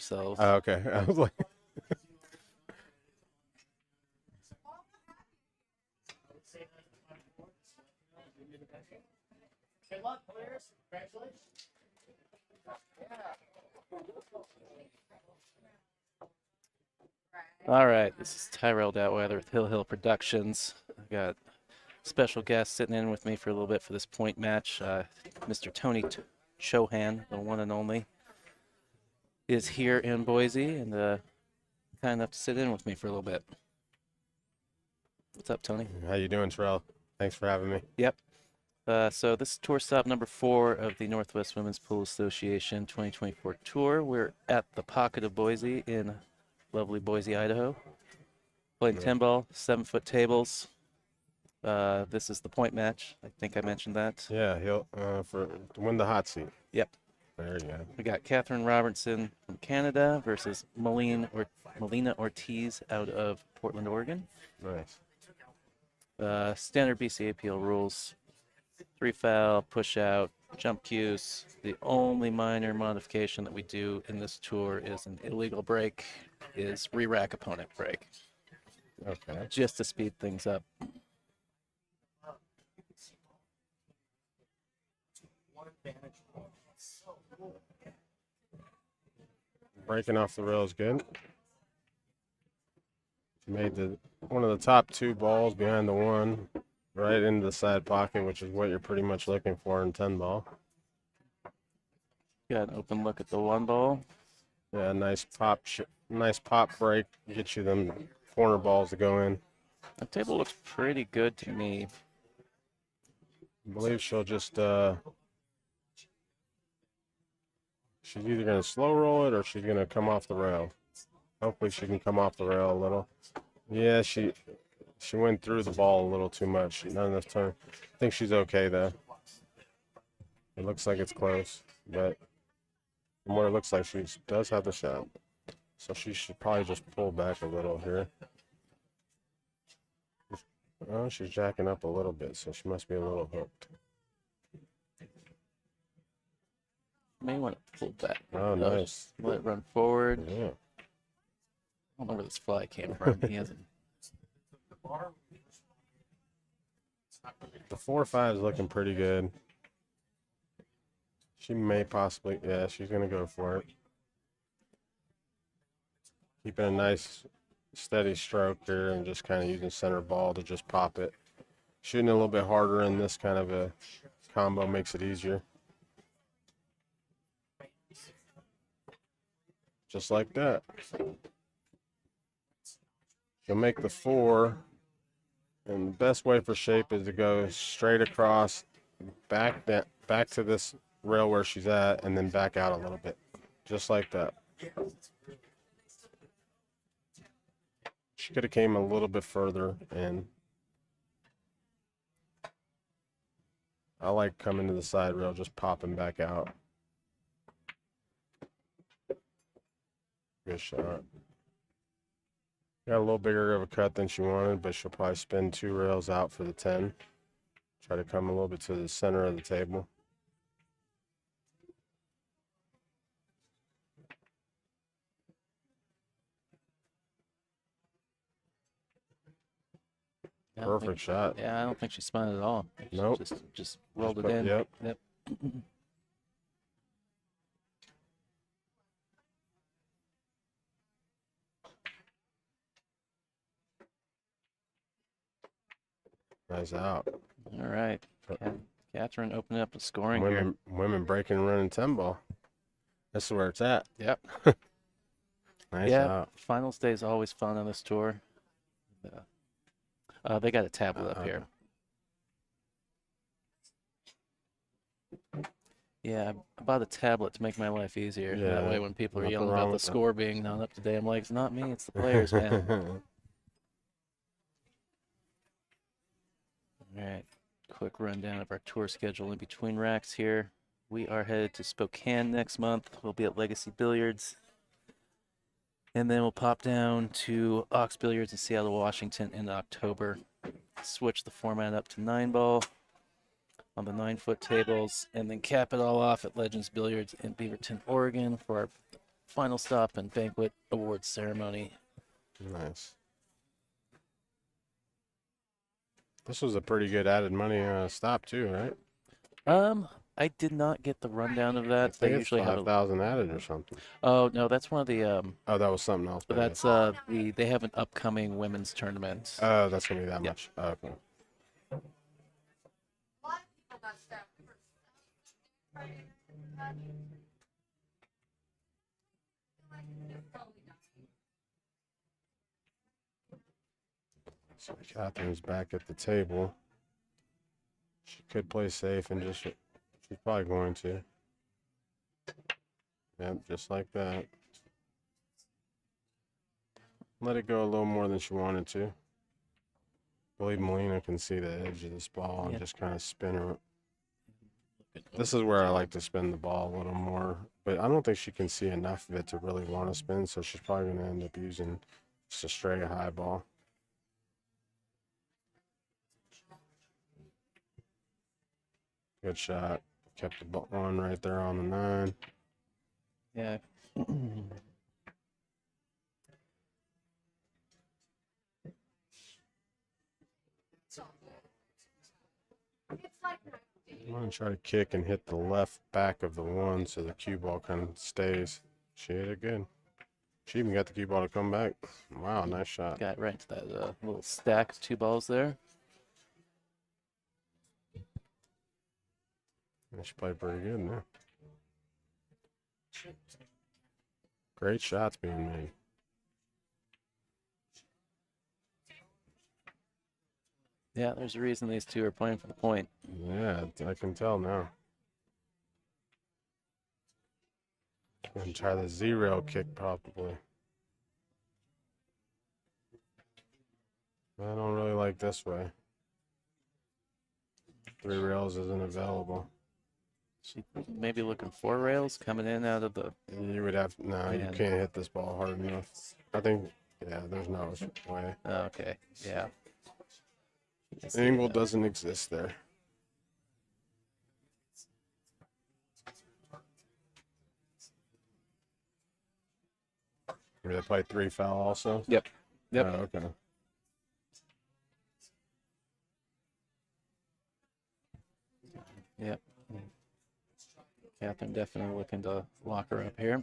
themselves. Oh, okay. I was like, Good luck, players. Congratulations. All right, this is Tyrell Datweather with Hill Productions. I've got special guest sitting in with me for a little bit for this point match. Mr. Tony Chohan, the one and only, is here in Boise and kind enough to sit in with me for a little bit. What's up, Tony? how you doing, Terrell? Thanks for having me. Yep. So this is tour stop number 4 of the Northwest Women's Pool Association 2024 tour. We're at the Pocket of Boise in lovely Boise, Idaho. Playing 10-ball, 7-foot tables. This is the point match. I think I mentioned that. Yeah, he'll to win the hot seat. Yep. There you go. We got Katherine Robertson from Canada versus Molina Ortíz out of Portland, Oregon. Nice. Standard BCAPL rules. 3 foul, push out, jump cues. The only minor modification that we do in this tour is an illegal break, is re-rack opponent break, Okay. just to speed things up. Breaking off the rail is good. Made one of the top 2 balls behind the one, right into the side pocket, which is what you're pretty much looking for in 10-ball. Got an open look at the 1 ball. Yeah, nice pop break, get you them corner balls to go in. The table looks pretty good to me. I believe she'll just she's either going to slow roll it or she's going to come off the rail. Hopefully she can come off the rail a little. Yeah, she went through the ball a little too much. Not enough time. I think she's okay though. It looks like it's close, but from what it looks like, she does have the shot. So she should probably just pull back a little here. Oh, she's jacking up a little bit, so she must be a little hooked. May want to pull back. Oh, nice. Let it run forward. Yeah. I don't know where this fly came from. He hasn't. The 4-5 is looking pretty good. She may possibly, yeah, she's going to go for it. Keeping a nice steady stroke here and just kind of using center ball to just pop it. Shooting a little bit harder in this kind of a combo makes it easier. Just like that. You'll make the 4, and the best way for shape is to go straight across, back to this rail where she's at, and then back out a little bit, just like that. She could have came a little bit further, and I like coming to the side rail, just popping back out. Good shot. Got a little bigger of a cut than she wanted, but she'll probably spin 2 rails out for the 10. Try to come a little bit to the center of the table. Perfect shot. Yeah, I don't think she spun it at all. Nope. Just rolled it in. Yep. Yep. Nice out. All right. Katherine opening up the scoring here. Women breaking and running 10-ball. That's where it's at. Yep. Nice Yeah. out. Finals day is always fun on this tour. They got a tablet up here. Yeah, I bought a tablet to make my life easier. Yeah. That way when people are Nothing yelling wrong about the with that. score being not up to date, I'm like, it's not me, it's the players, man. All right, quick rundown of our tour schedule in between racks here. We are headed to Spokane next month. We'll be at Legacy Billiards. And then we'll pop down to Ox Billiards in Seattle, Washington in October. Switch the format up to 9-ball on the 9-foot tables, and then cap it all off at Legends Billiards in Beaverton, Oregon for our final stop and banquet awards ceremony. Nice. This was a pretty good added money stop too, right? I did not get the rundown of that. I think They it's usually have 5,000 added or something. Oh no, that's one of the Oh, that was something else. maybe. that's they have an upcoming women's tournament. Oh, that's gonna be that Yep. much. Oh, okay. So Catherine's back at the table. She could play safe and just. She's probably going to. Yep, just like that. Let it go a little more than she wanted to. I believe Molina can see the edge of this ball and Yeah. just kind of spin her. This is where I like to spin the ball a little more, but I don't think she can see enough of it to really want to spin, so she's probably going to end up using just a straight high ball. Good shot. Kept the one right there on the 9. Yeah. I'm going to try to kick and hit the left back of the 1 so the cue ball kind of stays. She hit it good. She even got the cue ball to come back. Wow, nice shot. Got right into that little stack of 2 balls there. And she played pretty good there. Great shots being made. Yeah, there's a reason these two are playing for the point. Yeah, I can tell now. And try the Z-rail kick probably. I don't really like this way. 3 rails isn't available. She maybe looking 4 rails coming in out of the. You would have, no, you Man. can't hit this ball hard enough. I think, yeah, there's no way. Oh, okay, yeah. Angle doesn't exist there. Maybe they play 3 foul also? Yep. Oh, okay. Yep. Katherine definitely looking to lock her up here.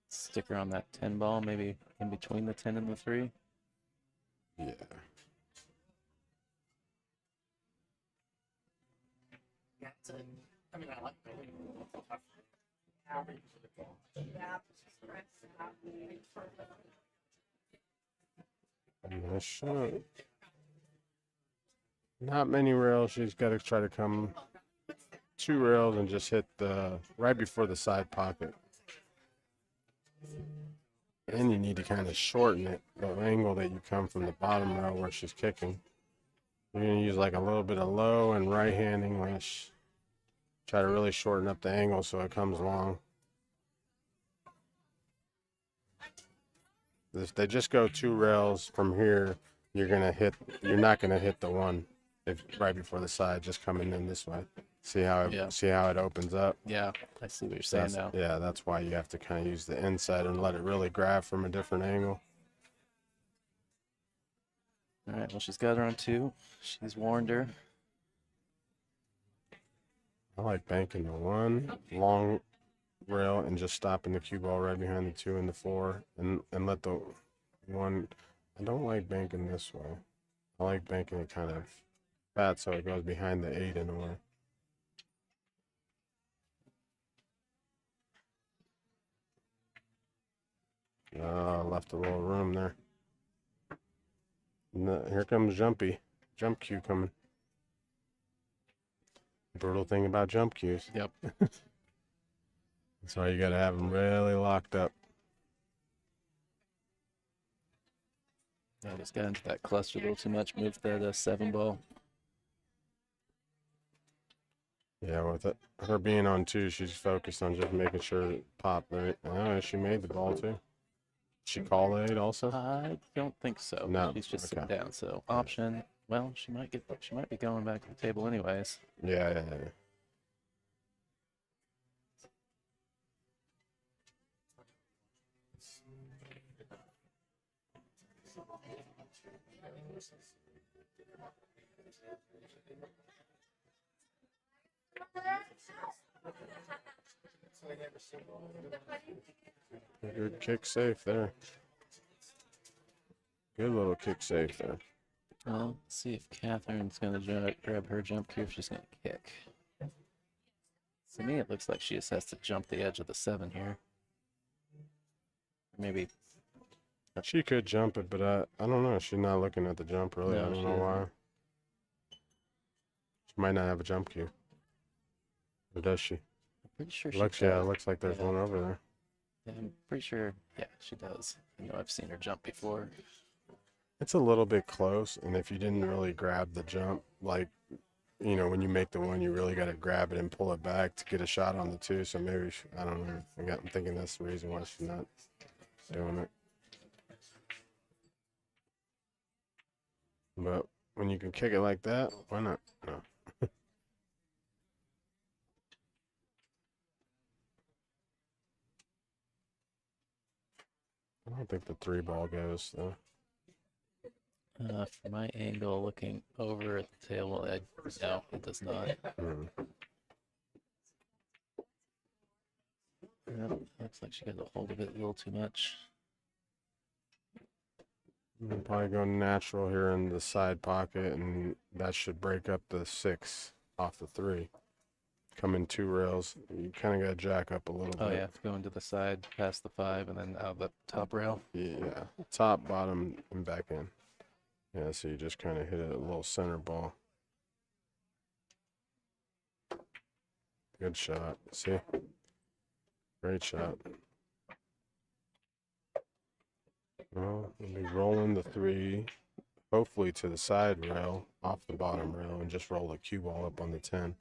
Stick her on that 10 ball, maybe in between the 10 and the 3. Yeah. I mean, I like Nice shot. Not many rails. She's got to try to come 2 rails and just hit the right before the side pocket. And you need to kind of shorten it, the angle that you come from the bottom rail where she's kicking. You're going to use like a little bit of low and right-hand English. Try to really shorten up the angle so it comes long. If they just go 2 rails from here, you're not gonna hit the 1 right before the side, just coming in this way. See how it opens up. Yeah, I see what you're saying now. Yeah, that's why you have to kind of use the inside and let it really grab from a different angle. All right, well, she's got her on 2. She's warned her. I like banking the 1 long rail and just stopping the cue ball right behind the 2 and the 4 and let the 1. I don't like banking this way. I like banking it kind of fat so it goes behind the 8 in a way. Left a little room there. Here comes jump cue coming. Brutal thing about jump cues. Yep. That's why you got to have them really locked up. Yeah, just got into that cluster a little too much. Moved that 7 ball. Yeah, with her being on 2, she's focused on just making sure it popped right. Oh, she made the ball too. She called 8 also? I don't think so. No, She's just okay. sitting down. So option Well, she might be going back to the table anyways. Yeah. Good kick safe there. Good little kick safe there. Well, let's see if Catherine's going to grab her jump cue if she's going to kick. To me, it looks like she just has to jump the edge of the 7 here. Maybe. She could jump it, but I don't know. She's not looking at the jump, really. No, I don't she know why. isn't. She might not have a jump cue. Or does she? I'm pretty sure she Looks, does. yeah, it looks like there's Yeah. one over there. Yeah, I'm pretty sure, yeah, she does. I know I've seen her jump before. It's a little bit close, and if you didn't really grab the jump, like, you know, when you make the 1, you really got to grab it and pull it back to get a shot on the 2. So maybe, I don't know. I'm thinking that's the reason why she's not doing it. But when you can kick it like that, why not? No. I don't think the 3 ball goes, though. From my angle, looking over at the table, no, it does not. Hmm. Yep, looks like she got a hold of it a little too much. We'll probably go natural here in the side pocket, and that should break up the 6 off the 3. Come in 2 rails. You kind of got to jack up a little Oh bit. yeah, going to the side, past the 5, and then out the top rail. Yeah, top, bottom, and back in. Yeah, so you just kind of hit a little center ball. Good shot. See? Great shot. Well, we'll be rolling the 3, hopefully to the side rail, off the bottom rail, and just roll the cue ball up on the 10.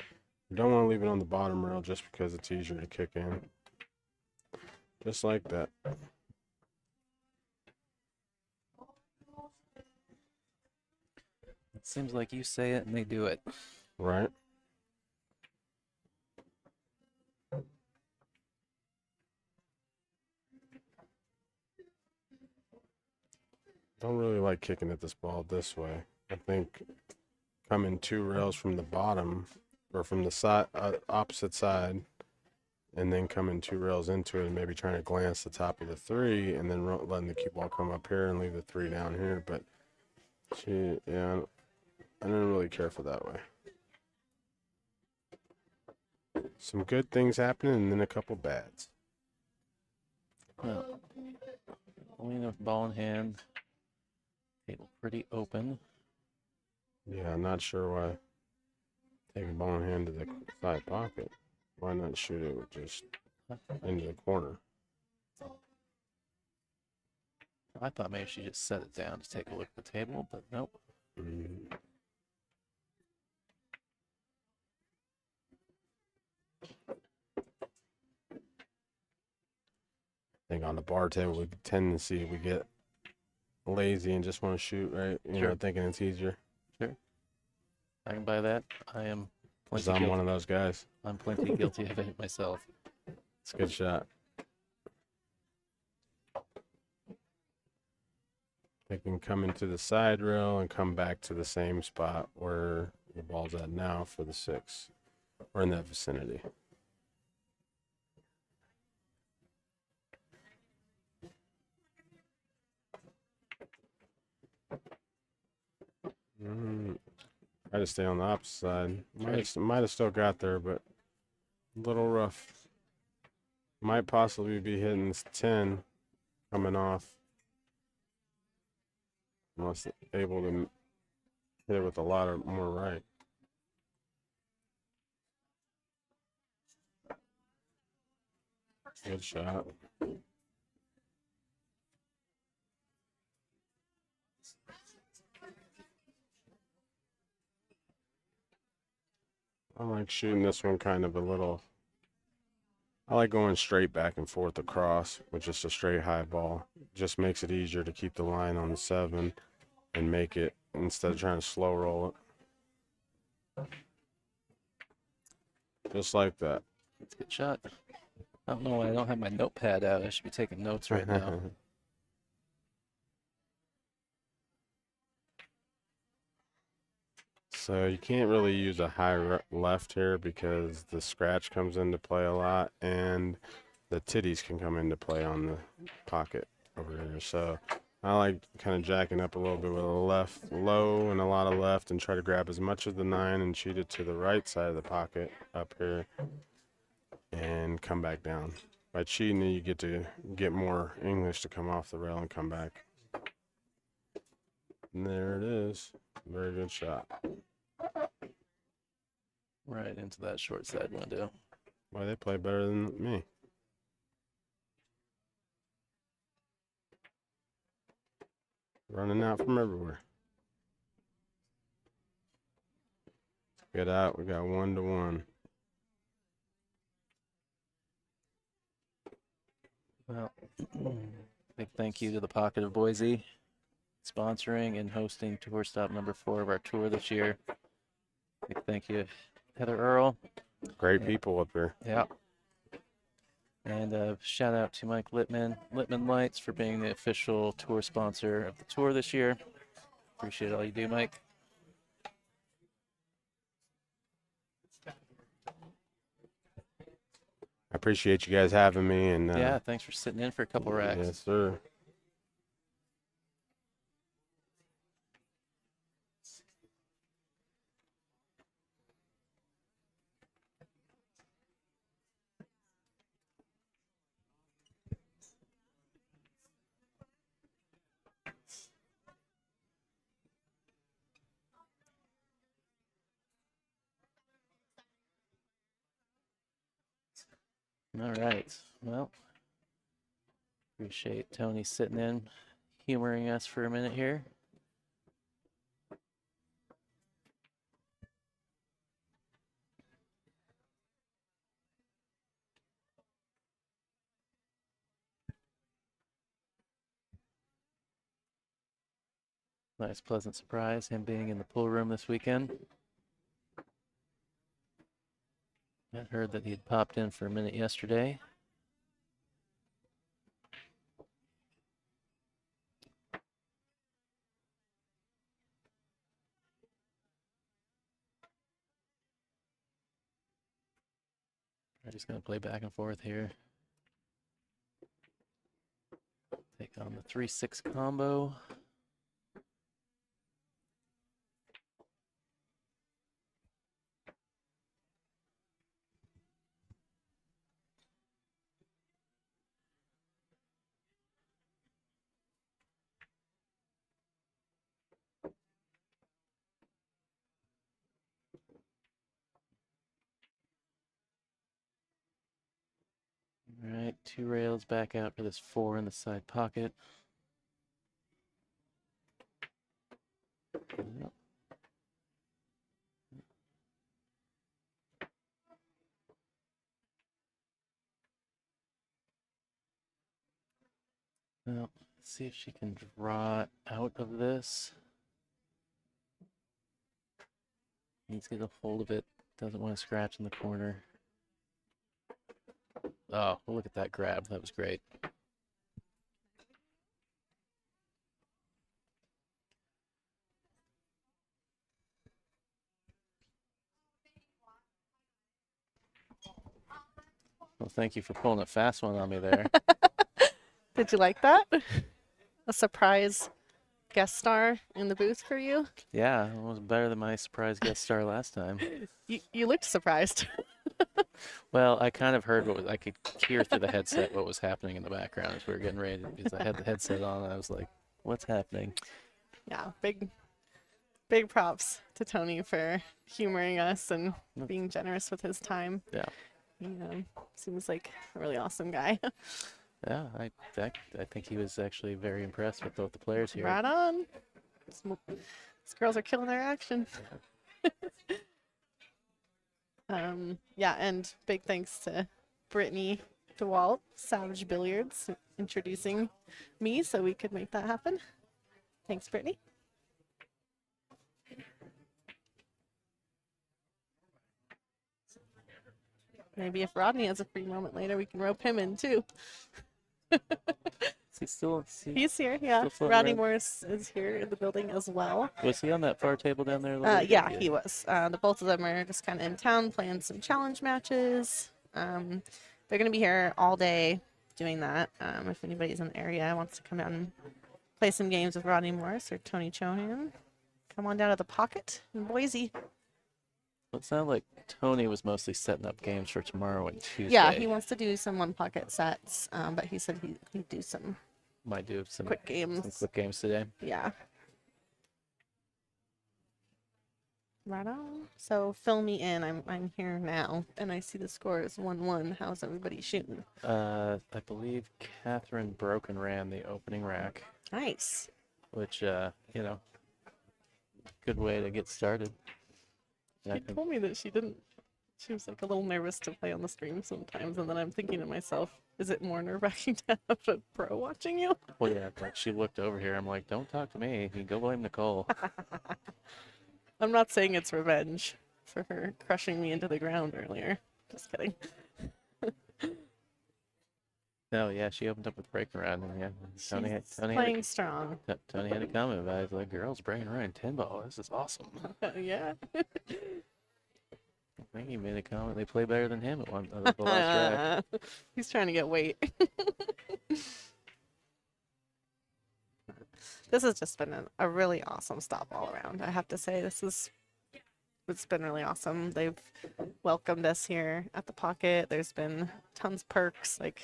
You don't want to leave it on the bottom rail just because it's easier to kick in. Just like that. It seems like you say it and they do it. Right? Don't really like kicking at this ball this way. I think coming 2 rails from the bottom or from the side, opposite side, and then coming 2 rails into it and maybe trying to glance the top of the 3 and then letting the cue ball come up here and leave the 3 down here. But yeah, I didn't really care for that way. Some good things happening and then a couple bads. Well, Molina with ball in hand. Table pretty open. Yeah, I'm not sure why taking ball in hand to the side pocket. Why not shoot it with just into the corner? I thought maybe she just set it down to take a look at the table, but nope. Mm. I think on the bar table, we tend to see we get lazy and just want to shoot, right? You Sure. know, thinking it's easier. I can buy that. I am Because plenty I'm guilty. one of those guys. I'm plenty guilty of it myself. It's a good shot. They can come into the side rail and come back to the same spot where the ball's at now for the 6, or in that vicinity. Try to stay on the opposite side. Might have still got there, but a little rough. Might possibly be hitting this 10 coming off. Unless able to hit it with a lot of more right. Good shot. I like shooting this one kind of a little. I like going straight back and forth across with just a straight high ball. Just makes it easier to keep the line on the 7 and make it instead of trying to slow roll it. Just like that. That's a good shot. I don't know why I don't have my notepad out. I should be taking notes right now. So you can't really use a high left here because the scratch comes into play a lot, and the titties can come into play on the pocket over here. So I like kind of jacking up a little bit with a left low and a lot of left, and try to grab as much of the 9 and cheat it to the right side of the pocket up here and come back down. By cheating it, you get to get more English to come off the rail and come back. And there it is. Very good shot. Right into that short side window. Why, they play better than me. Running out from everywhere. Get out. We got 1-1. Well, big thank you to the Pocket of Boise sponsoring and hosting tour stop number 4 of our tour this year. Big thank you, Heather Earl. Great people up here. Yeah. And shout out to Mike Littman Lights for being the official tour sponsor of the tour this year. Appreciate all you do, Mike. I appreciate you guys having me. And Yeah, thanks for sitting in for a couple racks. Yes, sir. All right. Well, appreciate Tony sitting in, humoring us for a minute here. Nice, pleasant surprise, him being in the pool room this weekend. I heard that he'd popped in for a minute yesterday. We're just going to play back and forth here. Take on the 3-6 combo. All right, 2 rails back out for this 4 in the side pocket. Yep. Well, let's see if she can draw out of this. Needs to get a hold of it. Doesn't want to scratch in the corner. Oh, well, look at that grab. That was great. Well, thank you for pulling a fast one on me there. Did you like that? A surprise guest star in the booth for you? Yeah, it was better than my surprise guest star last time. You looked surprised. Well, I kind of heard I could hear through the headset what was happening in the background as we were getting ready because I had the headset on. And I was like, what's happening? Yeah, big props to Tony for humoring us and being generous with his time. Yeah. He seems like a really awesome guy. Yeah, I think he was actually very impressed with both the players here. Right on. These girls are killing their action. Yeah, and big thanks to Brittany DeWalt, Savage Billiards, introducing me so we could make that happen. Thanks, Brittany. Maybe if Rodney has a free moment later, we can rope him in too. Is he still? He's here, yeah. Still floating Rodney around? Morris is here in the building as well. Was he on that far table down there? A little bit? Yeah, he was. The both of them are just kind of in town playing some challenge matches. They're going to be here all day doing that. If anybody's in the area and wants to come down and play some games with Rodney Morris or Tony Chohan, come on down to the Pocket in Boise. Well, it sounded like Tony was mostly setting up games for tomorrow and Tuesday. Yeah, he wants to do some one pocket sets, but he said he'd do some might do some quick games. Some quick games today. Yeah. Right on. So fill me in. I'm here now, and I see the score is 1-1. How's everybody shooting? I believe Katherine broke and ran the opening rack, Nice. which good way to get started. Yeah, I She think- told me that she didn't. She was like a little nervous to play on the stream sometimes, and then I'm thinking to myself, is it more nerve-wracking to have a pro watching you? well, yeah, like she looked over here. I'm like, don't talk to me. You go blame Nicole. I'm not saying it's revenge for her crushing me into the ground earlier. Just kidding. No, yeah, she opened up with break around, and yeah, Tony had Playing strong. Tony had a comment about it. He's like, girls breaking around 10 ball. This is awesome. Yeah. I think he made a comment. They play better than him at the last rack. He's trying to get weight. This has just been a really awesome stop all around. I have to say, it's been really awesome. They've welcomed us here at the Pocket. There's been tons of perks, like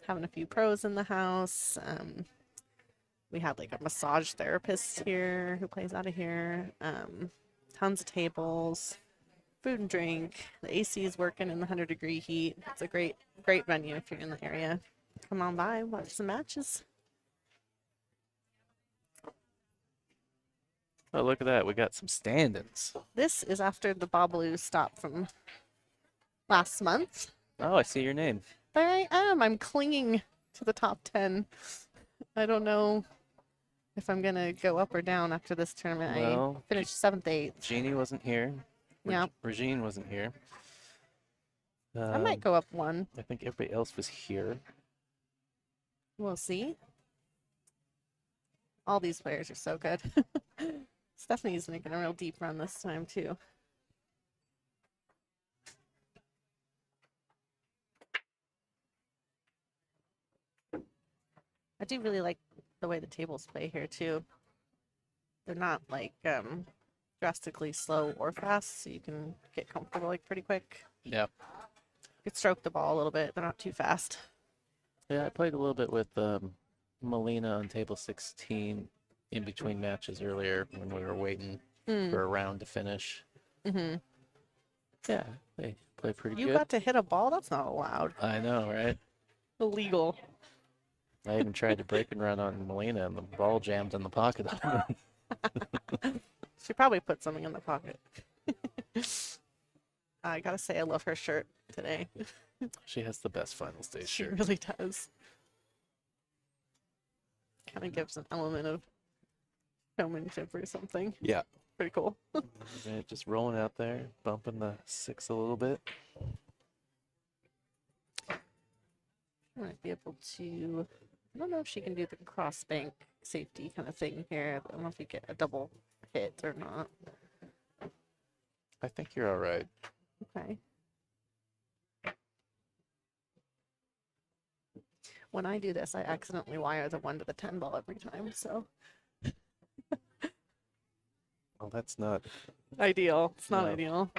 having a few pros in the house. We had like a massage therapist here who plays out of here. Tons of tables, food and drink. The AC is working in the 100-degree heat. It's a great venue if you're in the area. Come on by, watch some matches. Oh, look at that. We got some stand-ins. This is after the Babalu stop from last month. Oh, I see your name. There I am. I'm clinging to the top 10. I don't know if I'm going to go up or down after this tournament. Well, I finished 7th, 8th. Jeannie wasn't here. Yeah. Regine wasn't here. I might go up one. I think everybody else was here. We'll see. All these players are so good. Stephanie's making a real deep run this time, too. I do really like the way the tables play here, too. They're not, like, drastically slow or fast, so you can get comfortable, like, pretty quick. Yeah. You could stroke the ball a little bit. They're not too fast. Yeah, I played a little bit with Molina on table 16 in between matches earlier when we were waiting for a round to finish. Mm-hmm. Yeah, they play pretty You good. got to hit a ball? That's not allowed. I know, right? Illegal. I even tried to break and run on Molina, and the ball jammed in the pocket. She probably put something in the pocket. I gotta say, I love her shirt today. She has the best final stage She shirt. really does. Kind of gives an element of showmanship or something. Yeah. Pretty cool. Right, just rolling out there, bumping the 6 a little bit. Might be able to. I don't know if she can do the cross bank safety kind of thing here. I don't know if you get a double hit or not. I think you're all right. Okay. When I do this, I accidentally wire the 1 to the 10 ball every time, so Well, that's not. ideal. It's not No. ideal.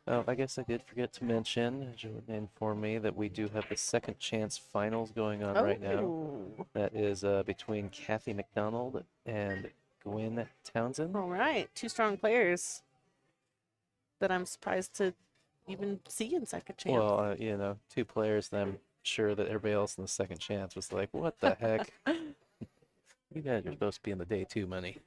Oh, I guess I did forget to mention, Jordan informed me that we do have the second chance finals going on right now. Oh, That is between Kathy McDonald and Gwen Townsend. all right. 2 strong players that I'm surprised to even see in second chance. Well, 2 players that I'm sure that everybody else in the second chance was like, what the heck? You guys are supposed to be in the day 2 money.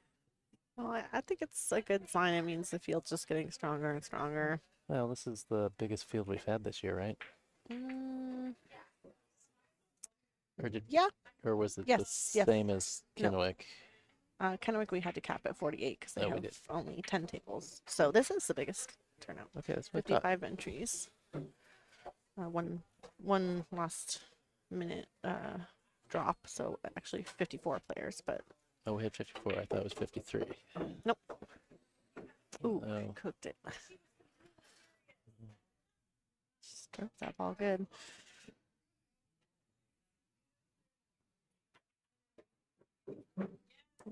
Well, I think it's a good sign. It means the field's just getting stronger and stronger. Well, this is the biggest field we've had this year, right? Mm, Or or was it Yes, the yes. same as No. Kennewick? Kennewick, we had to cap at 48 because they Oh, we have did. only 10 tables. So this is the biggest turnout. Okay, that's what I thought. 55 entries. one last minute drop. So actually 54 players, but Oh, we had 54. I thought it was 53. nope. Ooh, Oh. cooked it. Stroked that ball good. A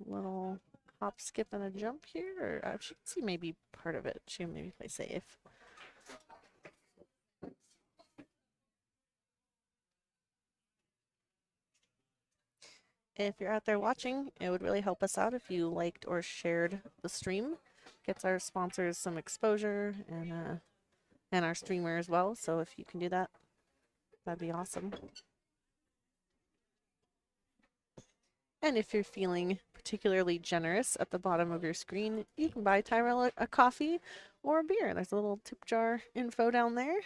little hop, skip, and a jump here. Or she can see maybe part of it. She can maybe play safe. If you're out there watching, it would really help us out if you liked or shared the stream. Gets our sponsors some exposure and our streamer as well. So if you can do that, that'd be awesome. And if you're feeling particularly generous at the bottom of your screen, you can buy Tyrell a coffee or a beer. There's a little tip jar info down there.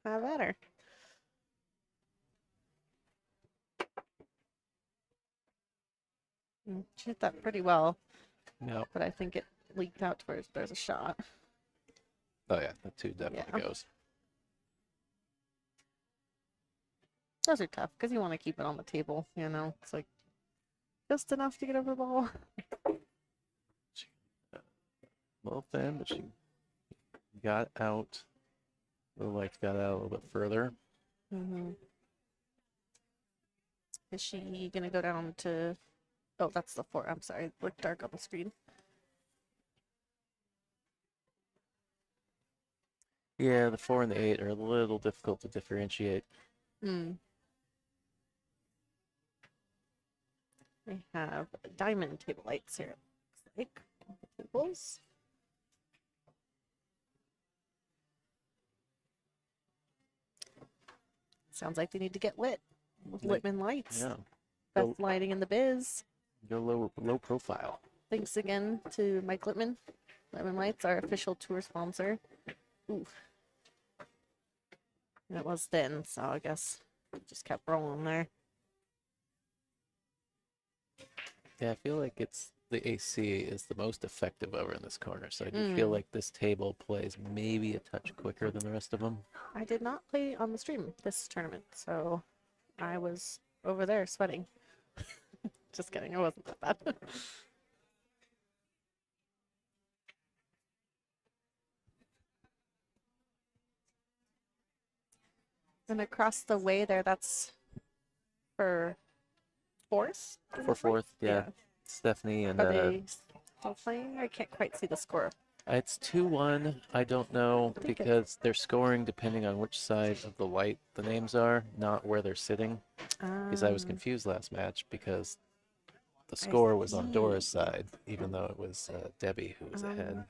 Have at her. She hit that pretty well, No. but I think it leaked out to where there's a shot. Oh, yeah. The 2 definitely Yeah. goes. Those are tough because you want to keep it on the table, you know? It's like just enough to get over the ball. Well, then, but she got out. The lights got out a little bit further. Is she going to go down to... Oh, that's the 4. I'm sorry. It looked dark on the screen. Yeah, the 4 and the 8 are a little difficult to differentiate. They have diamond table lights here, it looks like. Tables. Sounds like they need to get lit with Like, Littman lights. Yeah. Best lighting in the biz. Go low profile. Thanks again to Mike Littman. Littman Lights, our official tour sponsor. Ooh. And it was thin, so I guess it just kept rolling there. Yeah, I feel like it's the AC is the most effective over in this corner. So I do feel like this table plays maybe a touch quicker than the rest of them. I did not play on the stream this tournament, so I was over there sweating. Just kidding, it wasn't that bad. And across the way there, that's for fourth? For fourth, yeah. Stephanie and Are they still playing? I can't quite see the score. it's 2-1. I don't know think because they're scoring depending on which side of the light the names are, not where they're sitting. Because I was confused last match because the score was on Dora's side, even though it was Debbie who was ahead.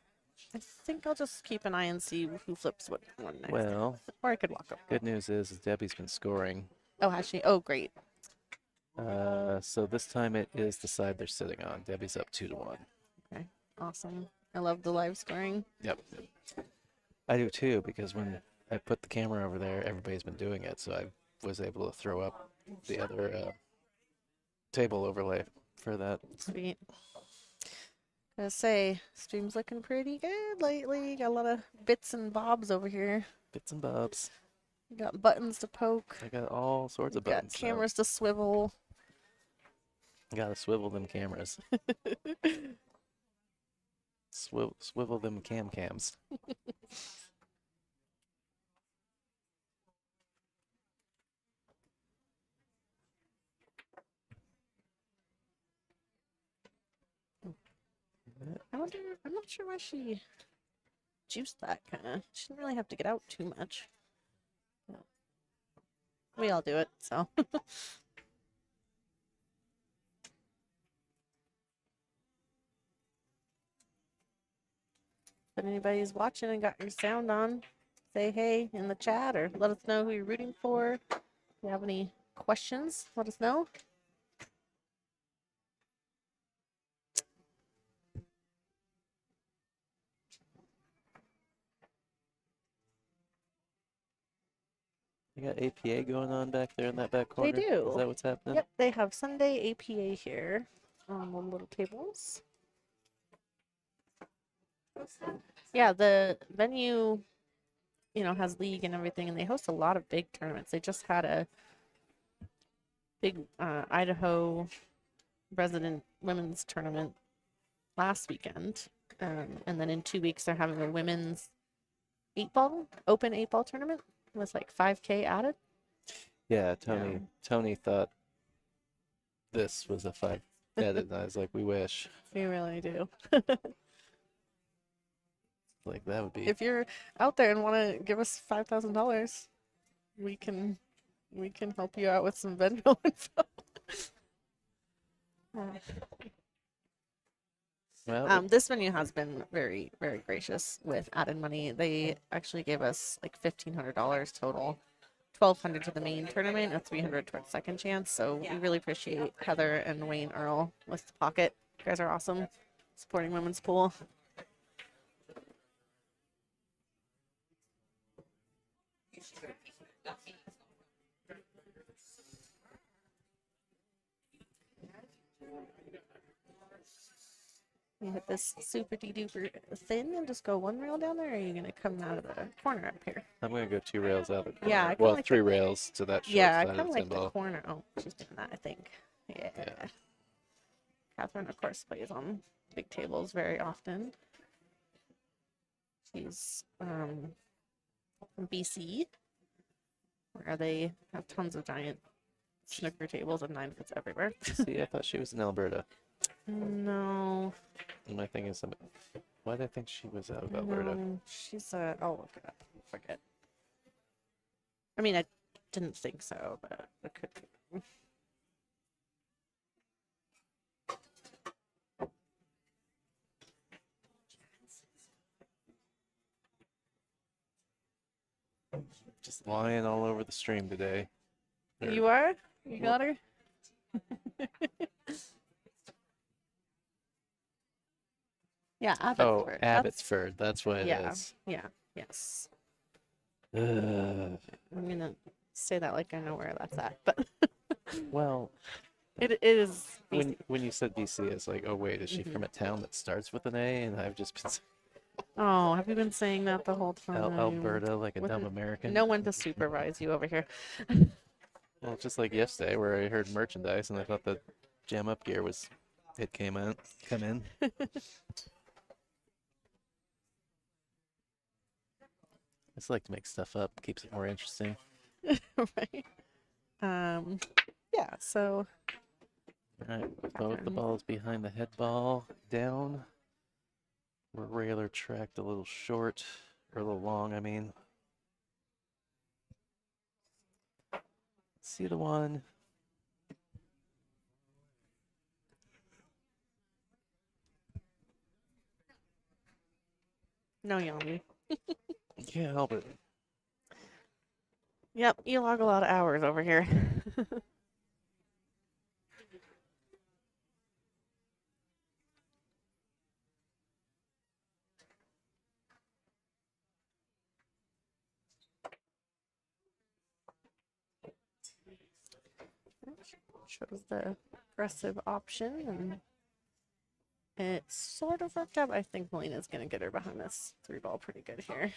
I think I'll just keep an eye and see who flips what one next. Well, or I could walk up. good news is Debbie's been scoring. Oh, has she? Oh, great. So this time it is the side they're sitting on. Debbie's up 2-1. Okay, awesome. I love the live scoring. Yep. I do too, because when I put the camera over there, everybody's been doing it, so I was able to throw up the other table overlay for that. Sweet. Gotta say, stream's looking pretty good lately. Got a lot of bits and bobs over here. Bits and bobs. Got buttons to poke. I got all sorts of Got buttons. cameras to swivel. Gotta swivel them cameras. Swivel them cams. I wonder, I'm not sure why she juiced that kind of. She didn't really have to get out too much. We all do it, so. If anybody's watching and got your sound on, say hey in the chat or let us know who you're rooting for. If you have any questions, let us know. You got APA going on back there in that back corner? They do. Is that what's happening? Yep, they have Sunday APA here on the little tables. Yeah, the venue has league and everything, and they host a lot of big tournaments. They just had a big Idaho resident women's tournament last weekend. And then in 2 weeks, they're having a women's open 8-ball tournament with like 5K added. Yeah, Tony thought this was a 5 added, and I was like, we wish. We really do. Like that would be. If you're out there and want to give us $5,000, we can help you out with some Venmo info. Well, This venue has been very, very gracious with added money. They actually gave us like $1,500 total, $1,200 to the main tournament, and $300 towards second chance. So we really appreciate Heather and Wayne Earl with the Pocket. You guys are awesome, supporting women's pool. You hit this super duper thin and just go one rail down there, or are you gonna come out of the corner up here? I'm gonna go 2 rails out of the corner. Yeah, I kinda well, like 3 rails to that short Yeah, I side kind of of the like the ball. corner. Oh, she's doing that, I think. Yeah. Katherine, of course, plays on big tables very often. She's from BC, where they have tons of giant snooker tables and 9 foots everywhere. See, I thought she was in Alberta. No, And my thing is, why did I think she was out of Alberta? no, she's I'll look it up. Forget. I mean, I didn't think so, but it could be. Just lying all over the stream today. Or- You are? You got her? Yeah, Oh, Abbotsford. Abbotsford. That's what it is. Yeah, yes. Ugh. I'm gonna say that like I know where that's at, but Well, it is. when you said BC, it's like, oh wait, is she from a town that starts with an A? And I've just been Oh, have you been saying that the whole time? Alberta like a With dumb American. No one to supervise you over here. Well, just like yesterday, where I heard merchandise and I thought the jam up gear was come in. I just like to make stuff up, keeps it more interesting. Right. Yeah, so All right, both the Catherine. balls behind the head ball down. Regular tracked a little short, or a little long, I mean. See the one. no yummy. Can't help it. Yep, you log a lot of hours over here. Chose the aggressive option, and it sort of worked out. I think Molina's gonna get her behind this 3-ball pretty good here.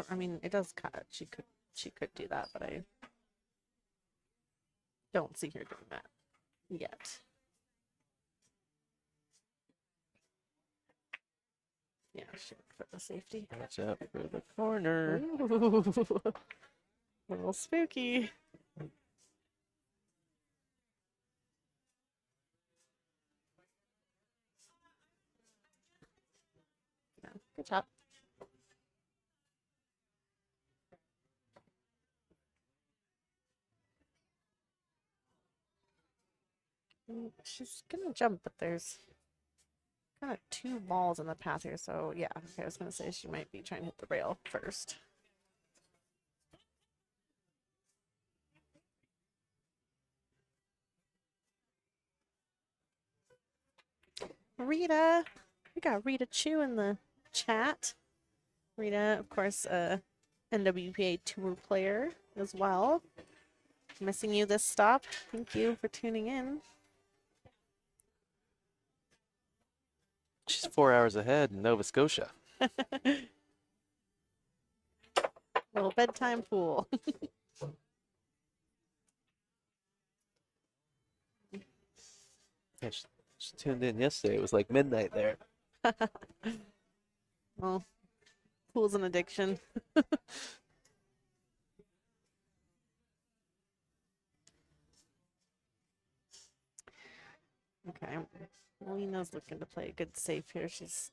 I mean, it does cut. She could do that, but I don't see her doing that yet. Yeah, she went for the safety. Watch out for the corner. Ooh, a little spooky. Yeah, good job. She's gonna jump, but there's kind of 2 balls in the path here, so yeah, okay, I was gonna say she might be trying to hit the rail first. Rita, we got Rita Chu in the chat. Rita, of course, NWPA tour player as well. Missing you this stop. Thank you for tuning in. she's 4 hours ahead in Nova Scotia. Little bedtime pool. Yeah, she tuned in yesterday. It was like midnight there. Well, pool's an addiction. Okay. Molina's looking to play a good save here. She's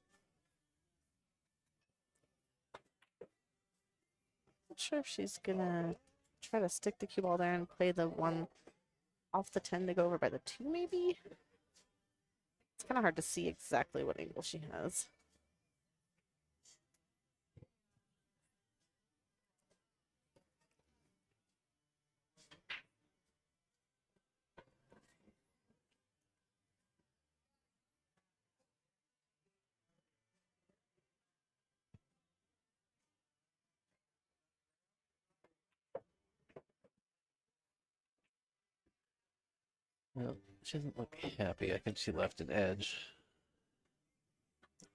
not sure if she's gonna try to stick the cue ball there and play the one off the 10 to go over by the 2, maybe? It's kind of hard to see exactly what angle she has. Well, she doesn't look happy. I think she left an edge.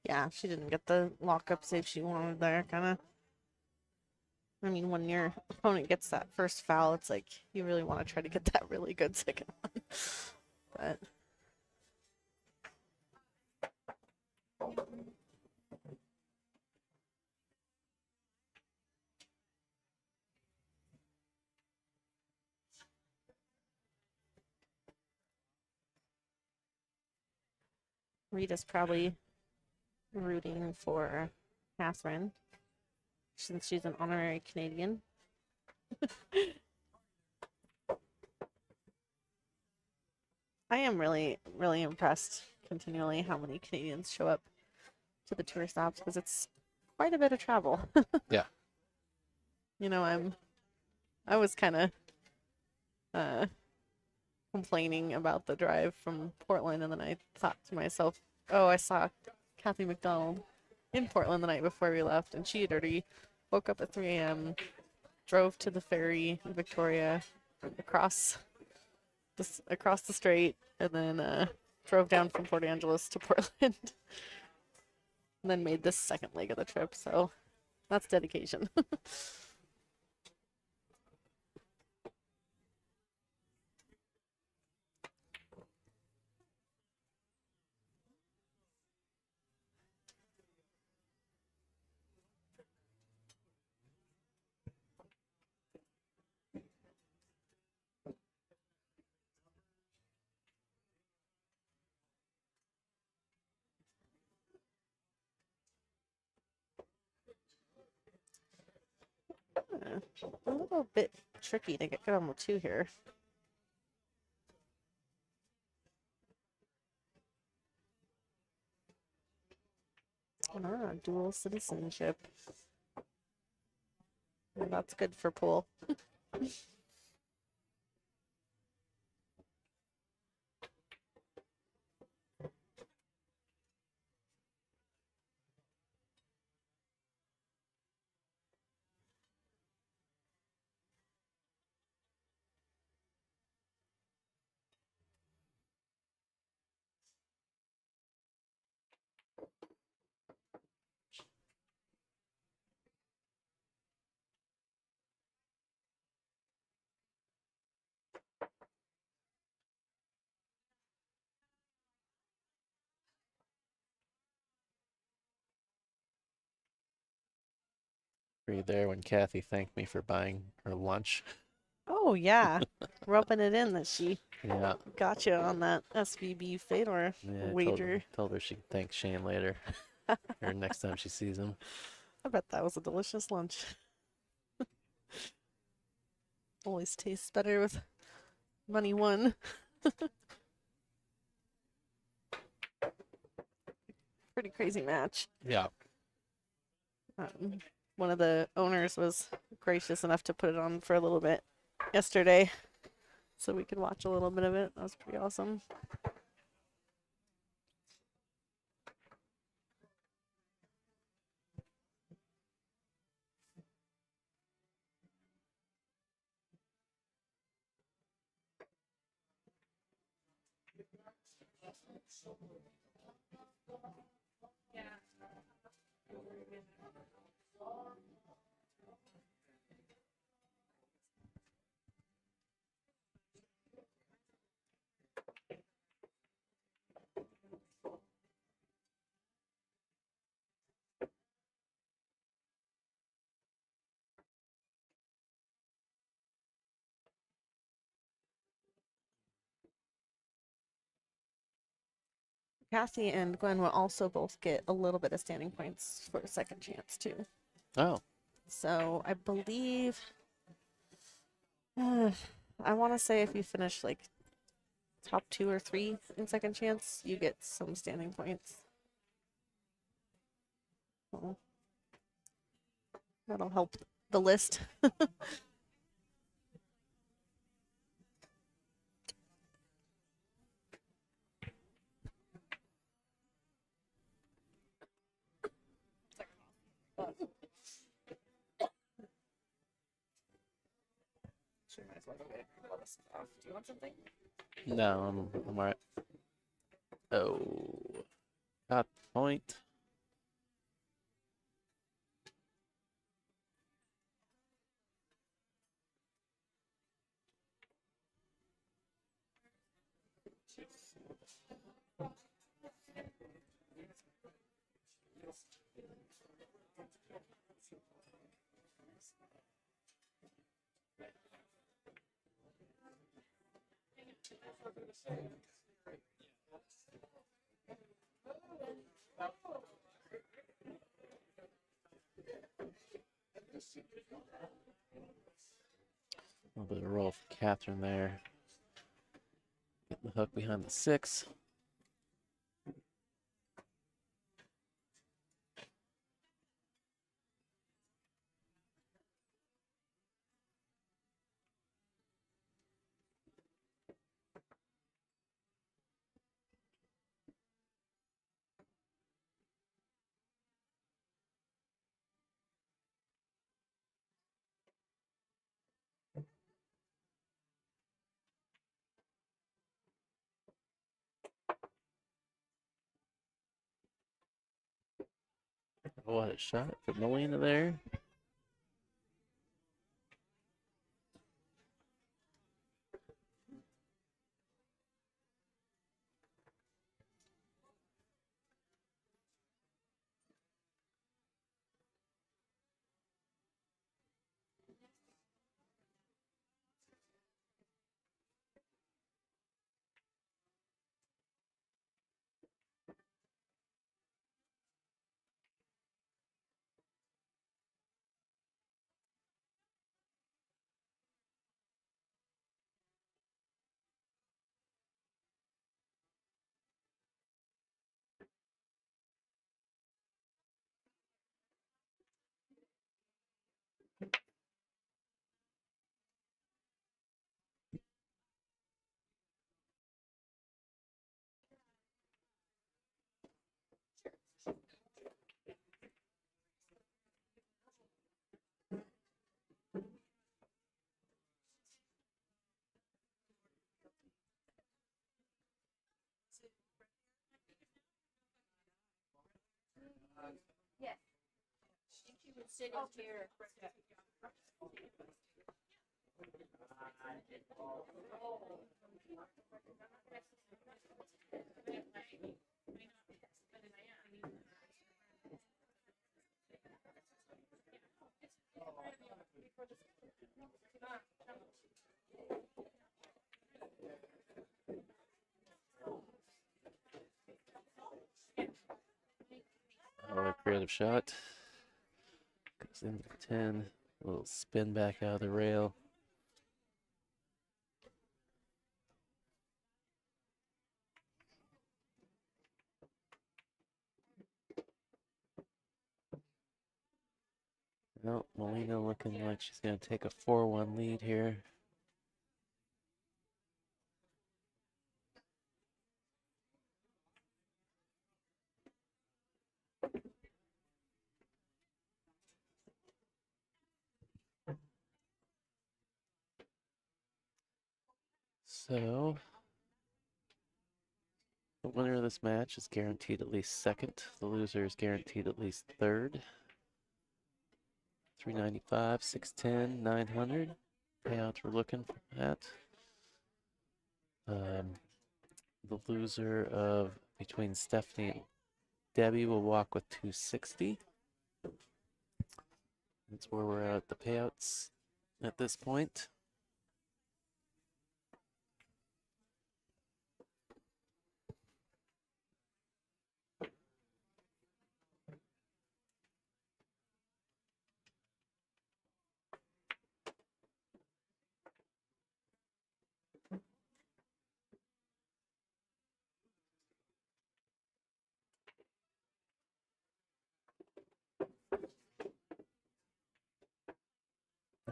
Yeah, she didn't get the lockup save she wanted there, kind of. I mean, when your opponent gets that first foul, it's like you really want to try to get that really good second one. But Rita's probably rooting for Katherine since she's an honorary Canadian. I am really, really impressed continually how many Canadians show up to the tour stops because it's quite a bit of travel. Yeah. You know, I was kind of complaining about the drive from Portland, and then I thought to myself, oh, I saw Kathy McDonald in Portland the night before we left, and she had already woke up at 3 a.m., drove to the ferry in Victoria, across the strait, and then drove down from Port Angeles to Portland, and then made this second leg of the trip. So that's dedication. A little bit tricky to get good on the 2 here. Dual citizenship. Well, that's good for pool. Were you there when Kathy thanked me for buying her lunch? Oh yeah, rubbing it in that she Yeah. got you on that SVB Fedor Yeah, wager. told her she could thank Shane later, or next time she sees him. I bet that was a delicious lunch. Always tastes better with money won. Pretty crazy match. Yeah. One of the owners was gracious enough to put it on for a little bit yesterday so we could watch a little bit of it. That was pretty awesome. Cassie and Gwen will also both get a little bit of standing points for a second chance too. Oh, So I believe, I want to say if you finish like top 2 or 3 in second chance, you get some standing points. So that'll help the list. Sure, might as well go get all this stuff. Do you want something? no, I'm all right. Oh, got the point. A little bit of roll for Katherine there. Getting the hook behind the 6. What a shot for Molina there. Yes. She was sitting here. Another creative shot. Goes into the 10. A little spin back out of the rail. Well, Molina looking like she's going to take a 4-1 lead here. So, winner of this match is guaranteed at least second. The loser is guaranteed at least third. 395, 610, 900. Payouts we're looking at. The loser of between Stephanie and Debbie will walk with 260. That's where we're at the payouts at this point.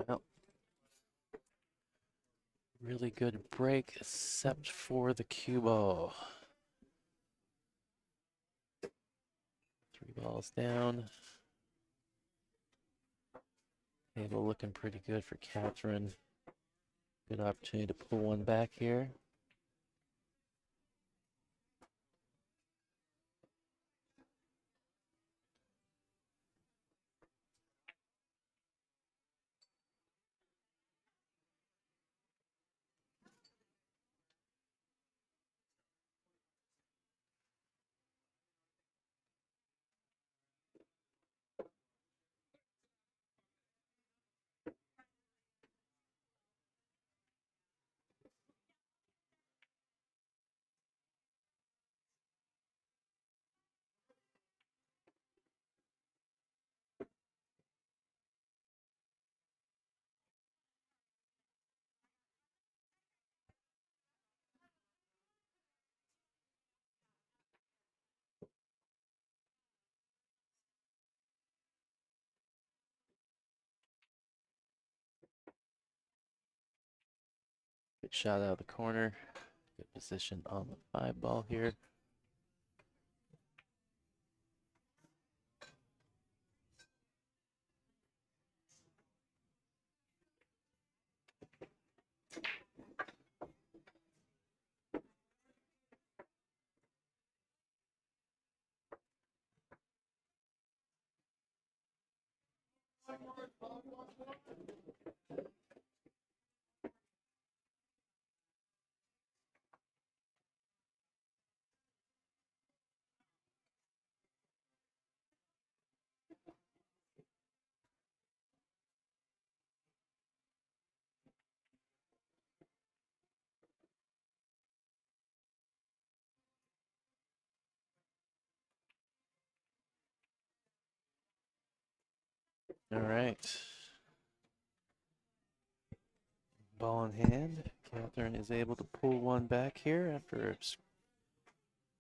Well, really good break, except for the cue ball. 3 balls down. Table looking pretty good for Katherine. Good opportunity to pull one back here. Good shot out of the corner. Good position on the 5 ball here. All right. Ball in hand. Katherine is able to pull one back here after a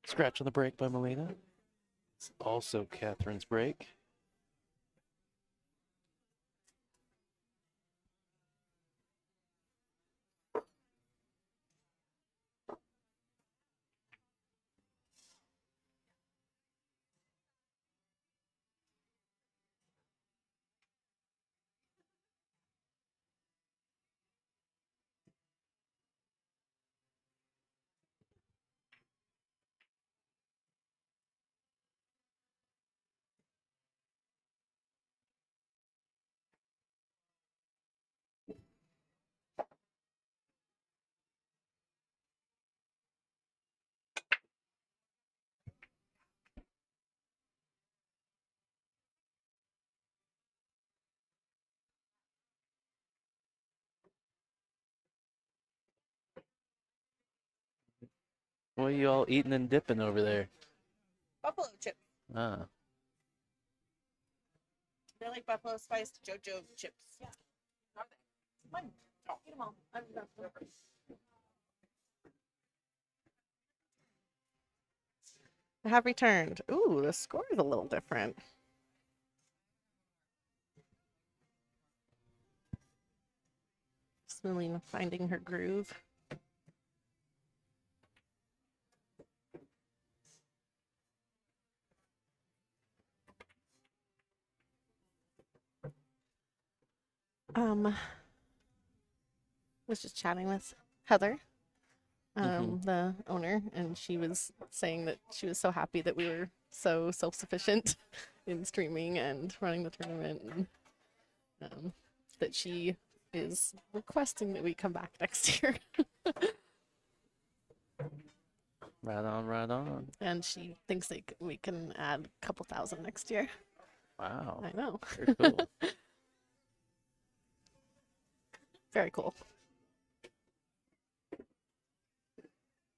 scratch on the break by Molina. It's also Katherine's break. What are you all eating and dipping over there? Buffalo chips. Ah, They're like buffalo spiced JoJo chips. Yeah. Are they? Fun. Eat them all. I have returned. Ooh, the score is a little different. Melina finding her groove. Was just chatting with Heather. the owner, and she was saying that she was so happy that we were so self-sufficient in streaming and running the tournament, and that she is requesting that we come back next year. Right on, right on. And she thinks like we can add a couple thousand next year. Wow. I know. Very cool. Very cool.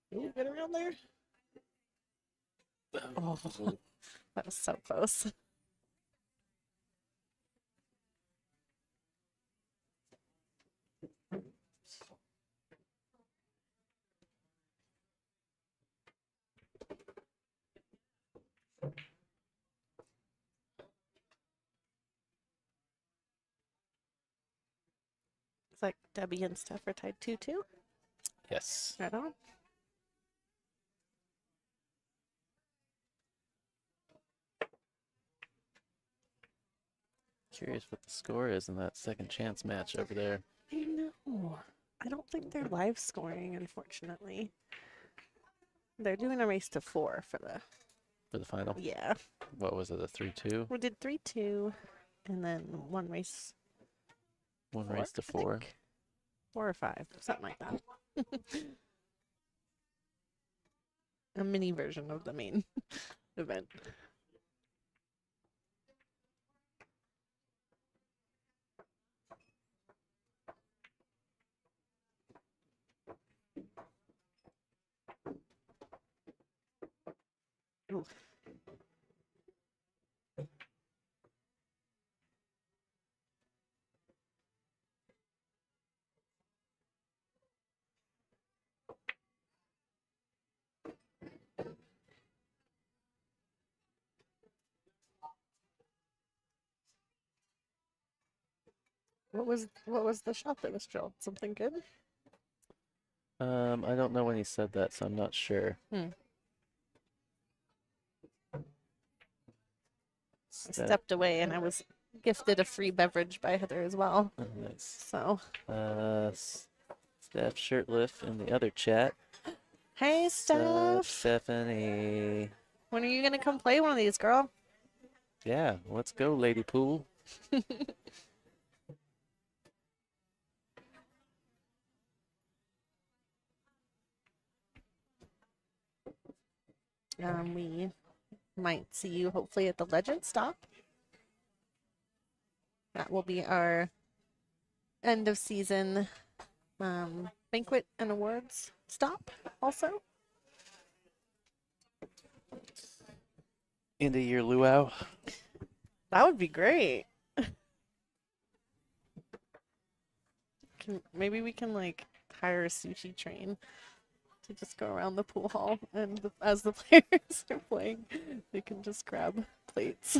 Can you get around there? Oh, that was so close. It's like Debbie and stuff are tied too. Yes. Right on. Curious what the score is in that second chance match over there. I know. I don't think they're live scoring, unfortunately. They're doing a race to 4 for For the final. yeah. What was it, a 3-2? We did 3-2, and then one race. One 4, race to I 4. think. 4 or 5, something like that. A mini version of the main event. Ooh. What was the shot that was drilled? Something good? I don't know when he said that, so I'm not sure. I That- stepped away, and I was gifted a free beverage by Heather as well. oh, nice. So, Steph Shirtliff in the other chat. hey, Sup, Steph. Stephanie. When are you gonna come play one of these, girl? Yeah, let's go, Lady Pool. We might see you hopefully at the Legend stop. That will be our end of season banquet and awards stop also. End of year luau. That would be great. Maybe we can like hire a sushi train to just go around the pool hall, and as the players are playing, they can just grab plates.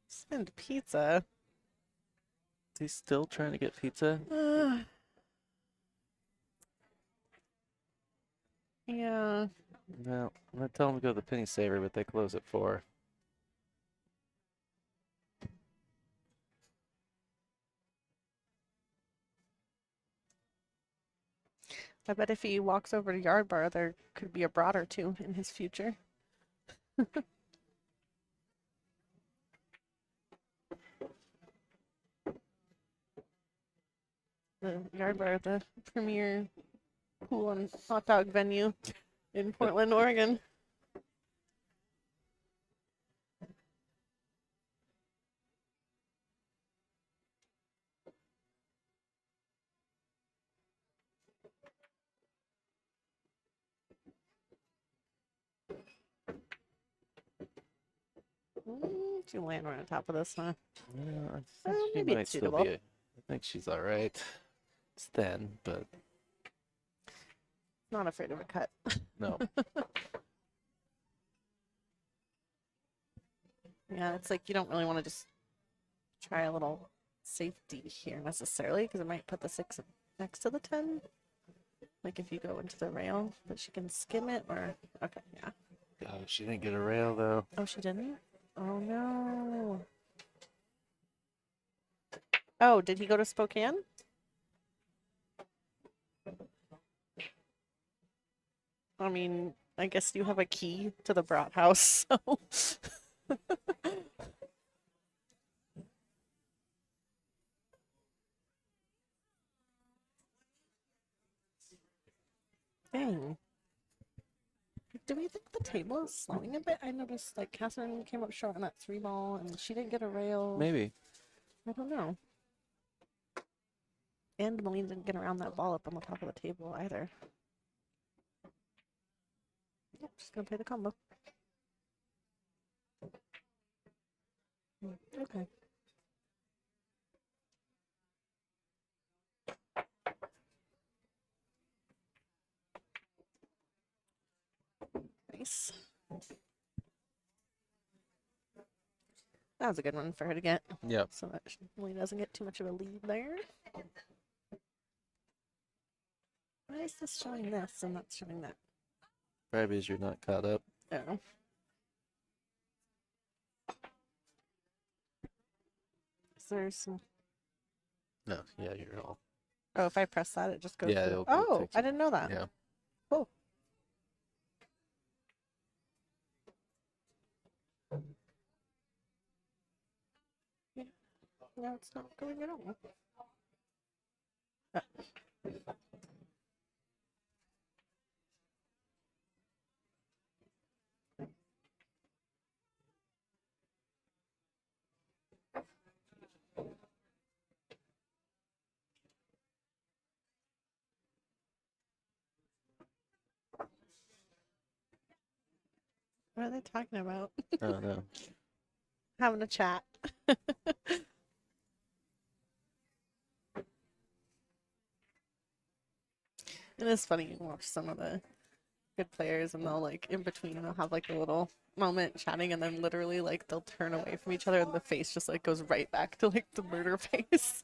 Spend pizza. Is he still trying to get pizza? Yeah. No, I'm gonna tell him to go to the Penny Saver, but they close at 4. I bet if he walks over to Yard Bar, there could be a brat or two in his future. The Yard Bar, the premier pool and hot dog venue in Portland, Oregon. She land right on top of this, huh? Yeah, I think she maybe might it's still suitable. be. I think she's all right. It's thin, but Not afraid of a cut. no. Yeah, it's like you don't really want to just try a little safety here necessarily because it might put the 6 next to the 10. Like if you go into the rail, but she can skim it or okay, yeah. Oh, she didn't get a rail though. Oh, she didn't? Oh no. Oh, did he go to Spokane? I mean, I guess you have a key to the Brat house, so. Dang. Do we think the table is slowing a bit? I noticed like Katherine came up short on that 3 ball and she didn't get a rail. Maybe. I don't know. And Molina didn't get around that ball up on the top of the table either. Yep, just gonna play the combo. Okay. Nice. That was a good one for her to get. Yep. So that Molina doesn't get too much of a lead there. Why is this showing this and that's showing that? Probably because you're not caught up. Oh. Is there some? No, yeah, you're all. Oh, if I press that, it just goes. Yeah, through. it'll Oh, take I you- didn't know that. Yeah. Cool. Yeah. No, it's not going at all. What are they talking about? I don't know. Having a chat. It is funny you watch some of the good players and they'll like in between they'll have like a little moment chatting and then literally like they'll turn away from each other and the face just like goes right back to like the murder face.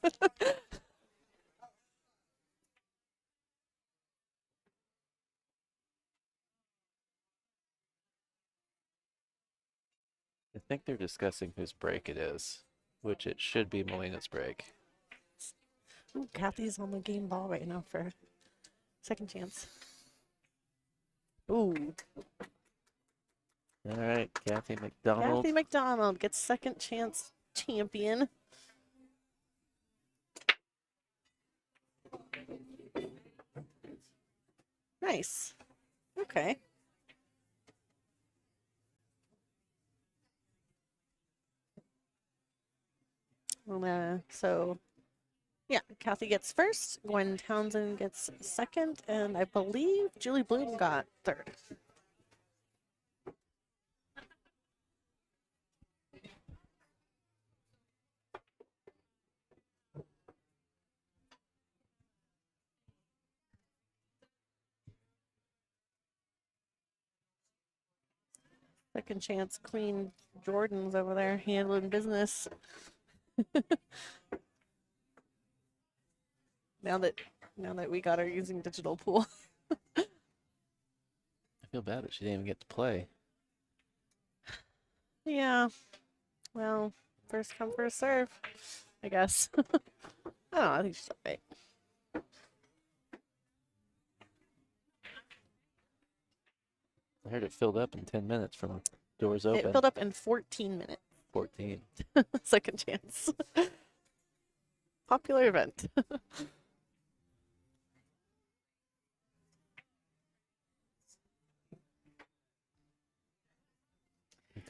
I think they're discussing whose break it is, which it should be Molina's break. Ooh, Kathy's on the game ball right now for second chance. Ooh, All right, Kathy McDonald. Kathy McDonald gets second chance champion. Nice. Okay. So, yeah, Kathy gets first, Gwen Townsend gets second, and I believe Julie Bloom got third. Second chance Queen Jordan's over there handling business. now that we got her using digital pool. I feel bad that she didn't even get to play. Yeah. Well, first come, first serve, I guess. I don't know, I think she's alright. I heard it filled up in 10 minutes from doors open. It filled up in 14 minutes. 14. Second chance. Popular event.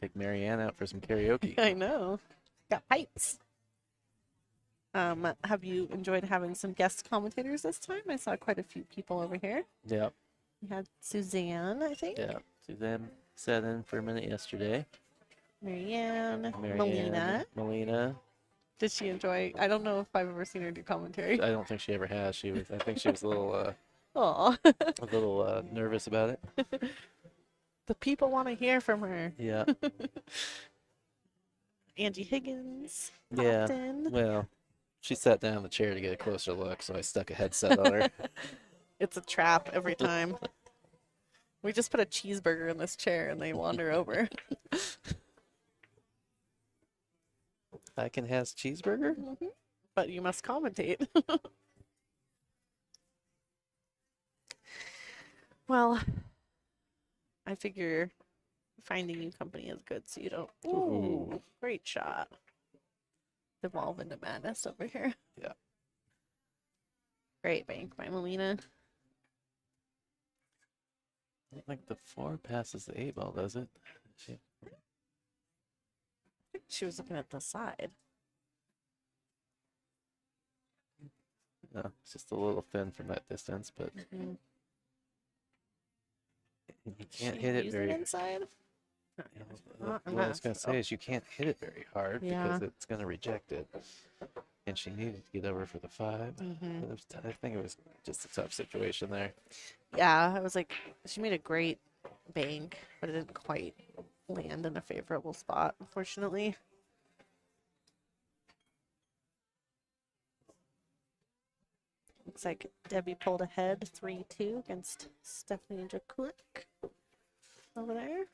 Take Marianne out for some karaoke. I know. Got pipes. Have you enjoyed having some guest commentators this time? I saw quite a few people over here. Yep. We had Suzanne, I think. Yeah. Suzanne sat in for a minute yesterday. Marianne. Marianne, Molina. Molina. Did she enjoy? I don't know if I've ever seen her do commentary. I don't think she ever has. I think she was a little Aw. nervous about it. The people want to hear from her. Yeah. Angie Higgins. Yeah. Popped in. Well, She sat down in the chair to get a closer look, so I stuck a headset on her. It's a trap every time. We just put a cheeseburger in this chair and they wander over. Iken has cheeseburger? But you must commentate. Well, I figure finding new company is good so you don't. Ooh, great shot. Devolve into madness over here. Yeah. Great bank by Molina. I don't think the 4 passes the 8 ball, does it? She- She was looking at the side. No, it's just a little thin from that distance, but Mhm. you can't She hit it using very. inside. Not What I was enough. gonna say is you can't hit it very hard because Yeah. it's gonna reject it. And she needed to get over for the 5. Mhm. It was I think it was just a tough situation there. Yeah, I was like, she made a great bank, but it didn't quite land in a favorable spot, unfortunately. Looks like Debbie pulled ahead 3-2 against Stephanie Jakulik over there.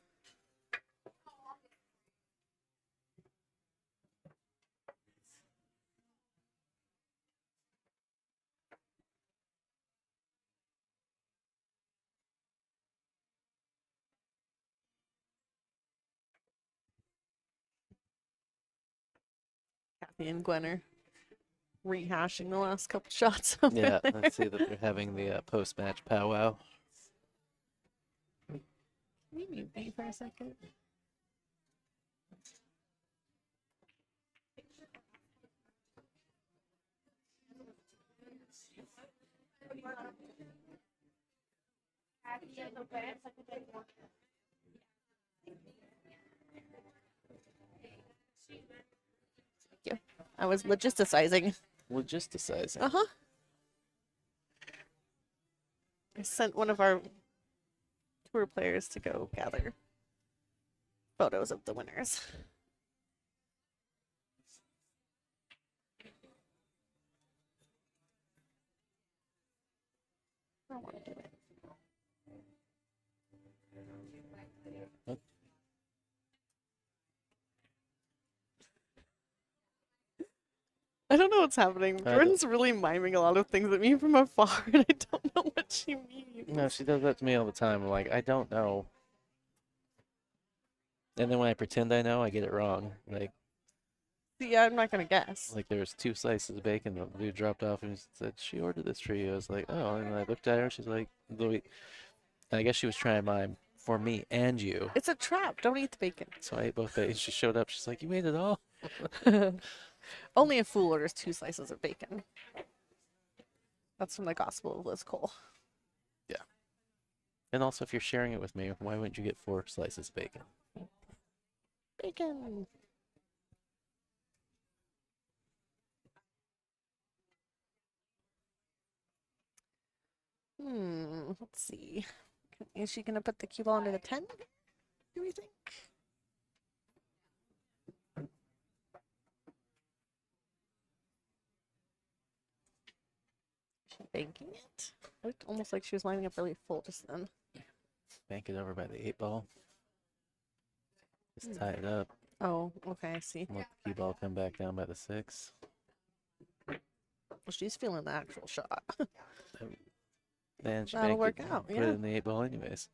Kathy and Gwen are rehashing the last couple shots. Over Yeah, there. let's see that they're having the post-match powwow. Can you mute me for a second? Yeah, I was logisticizing. Logisticizing. Uh-huh. I sent one of our tour players to go gather photos of the winners. I don't want to do it. What? I don't know what's happening. I don't- Jordan's really miming a lot of things at me from afar, and I don't know what she means. No, she does that to me all the time. I'm like, I don't know. And then when I pretend I know, I get it wrong. See, I'm not gonna guess. Like there was 2 slices of bacon. The dude dropped off and said, "She ordered this for you." I was like, "Oh," and I looked at her. She's like, "Louis," and I guess she was trying to mime for me and you. It's a trap. Don't eat the bacon. So I ate both bacon. She showed up. She's like, "You ate it all?" Only a fool orders 2 slices of bacon. That's from the Gospel of Liz Cole. And also, if you're sharing it with me, why wouldn't you get 4 slices of bacon? Bacon. Let's see. Is she gonna put the cue ball under the 10? Do we think? Is she banking it? It looked almost like she was lining up really full just then. Bank it over by the 8 ball. Just tie it up. Oh, okay, I see. Let the cue ball come back down by the 6. Well, she's feeling the actual shot. And she That'll banked work it, out, put yeah. it in the 8 ball anyways.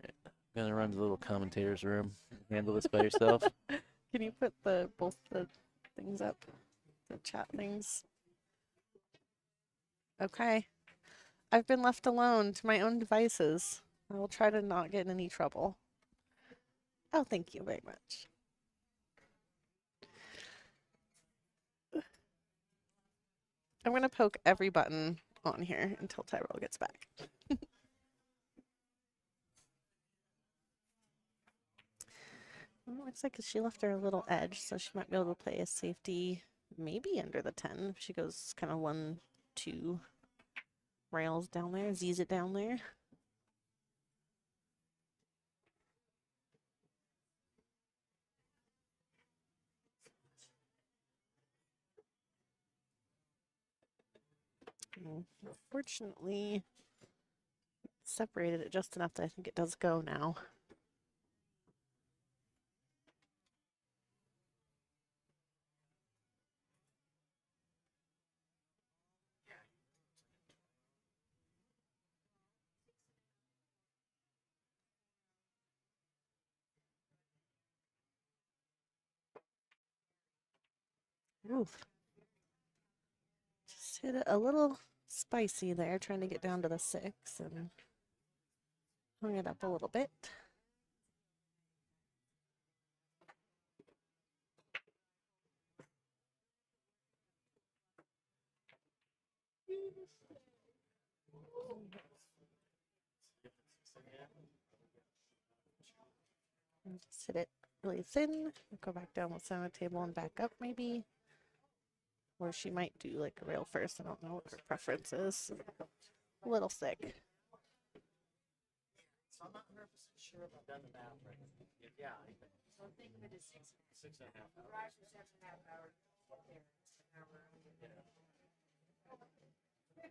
Right. I'm gonna run to the little commentator's room. Handle this by yourself. Can you put both the things up? The chat things? Okay. I've been left alone to my own devices. I will try to not get in any trouble. Oh, thank you very much. I'm going to poke every button on here until Tyrell gets back. Well, looks like she left her a little edge, so she might be able to play a safety maybe under the 10 if she goes kind of 1-2 rails down there, Z's it down there. Unfortunately, separated it just enough that I think it does go now. Oof. Just hit it a little spicy there, trying to get down to the 6 and hung it up a little bit. And just hit it really thin. Go back down the center table and back up maybe. Or she might do like a rail first. I don't know what her preference is. A little thick. So I'm not 100% sure if I've done the math right. Yeah. So think of it as 6.5 hours. Right, 6.5 hours. There, an hour earlier.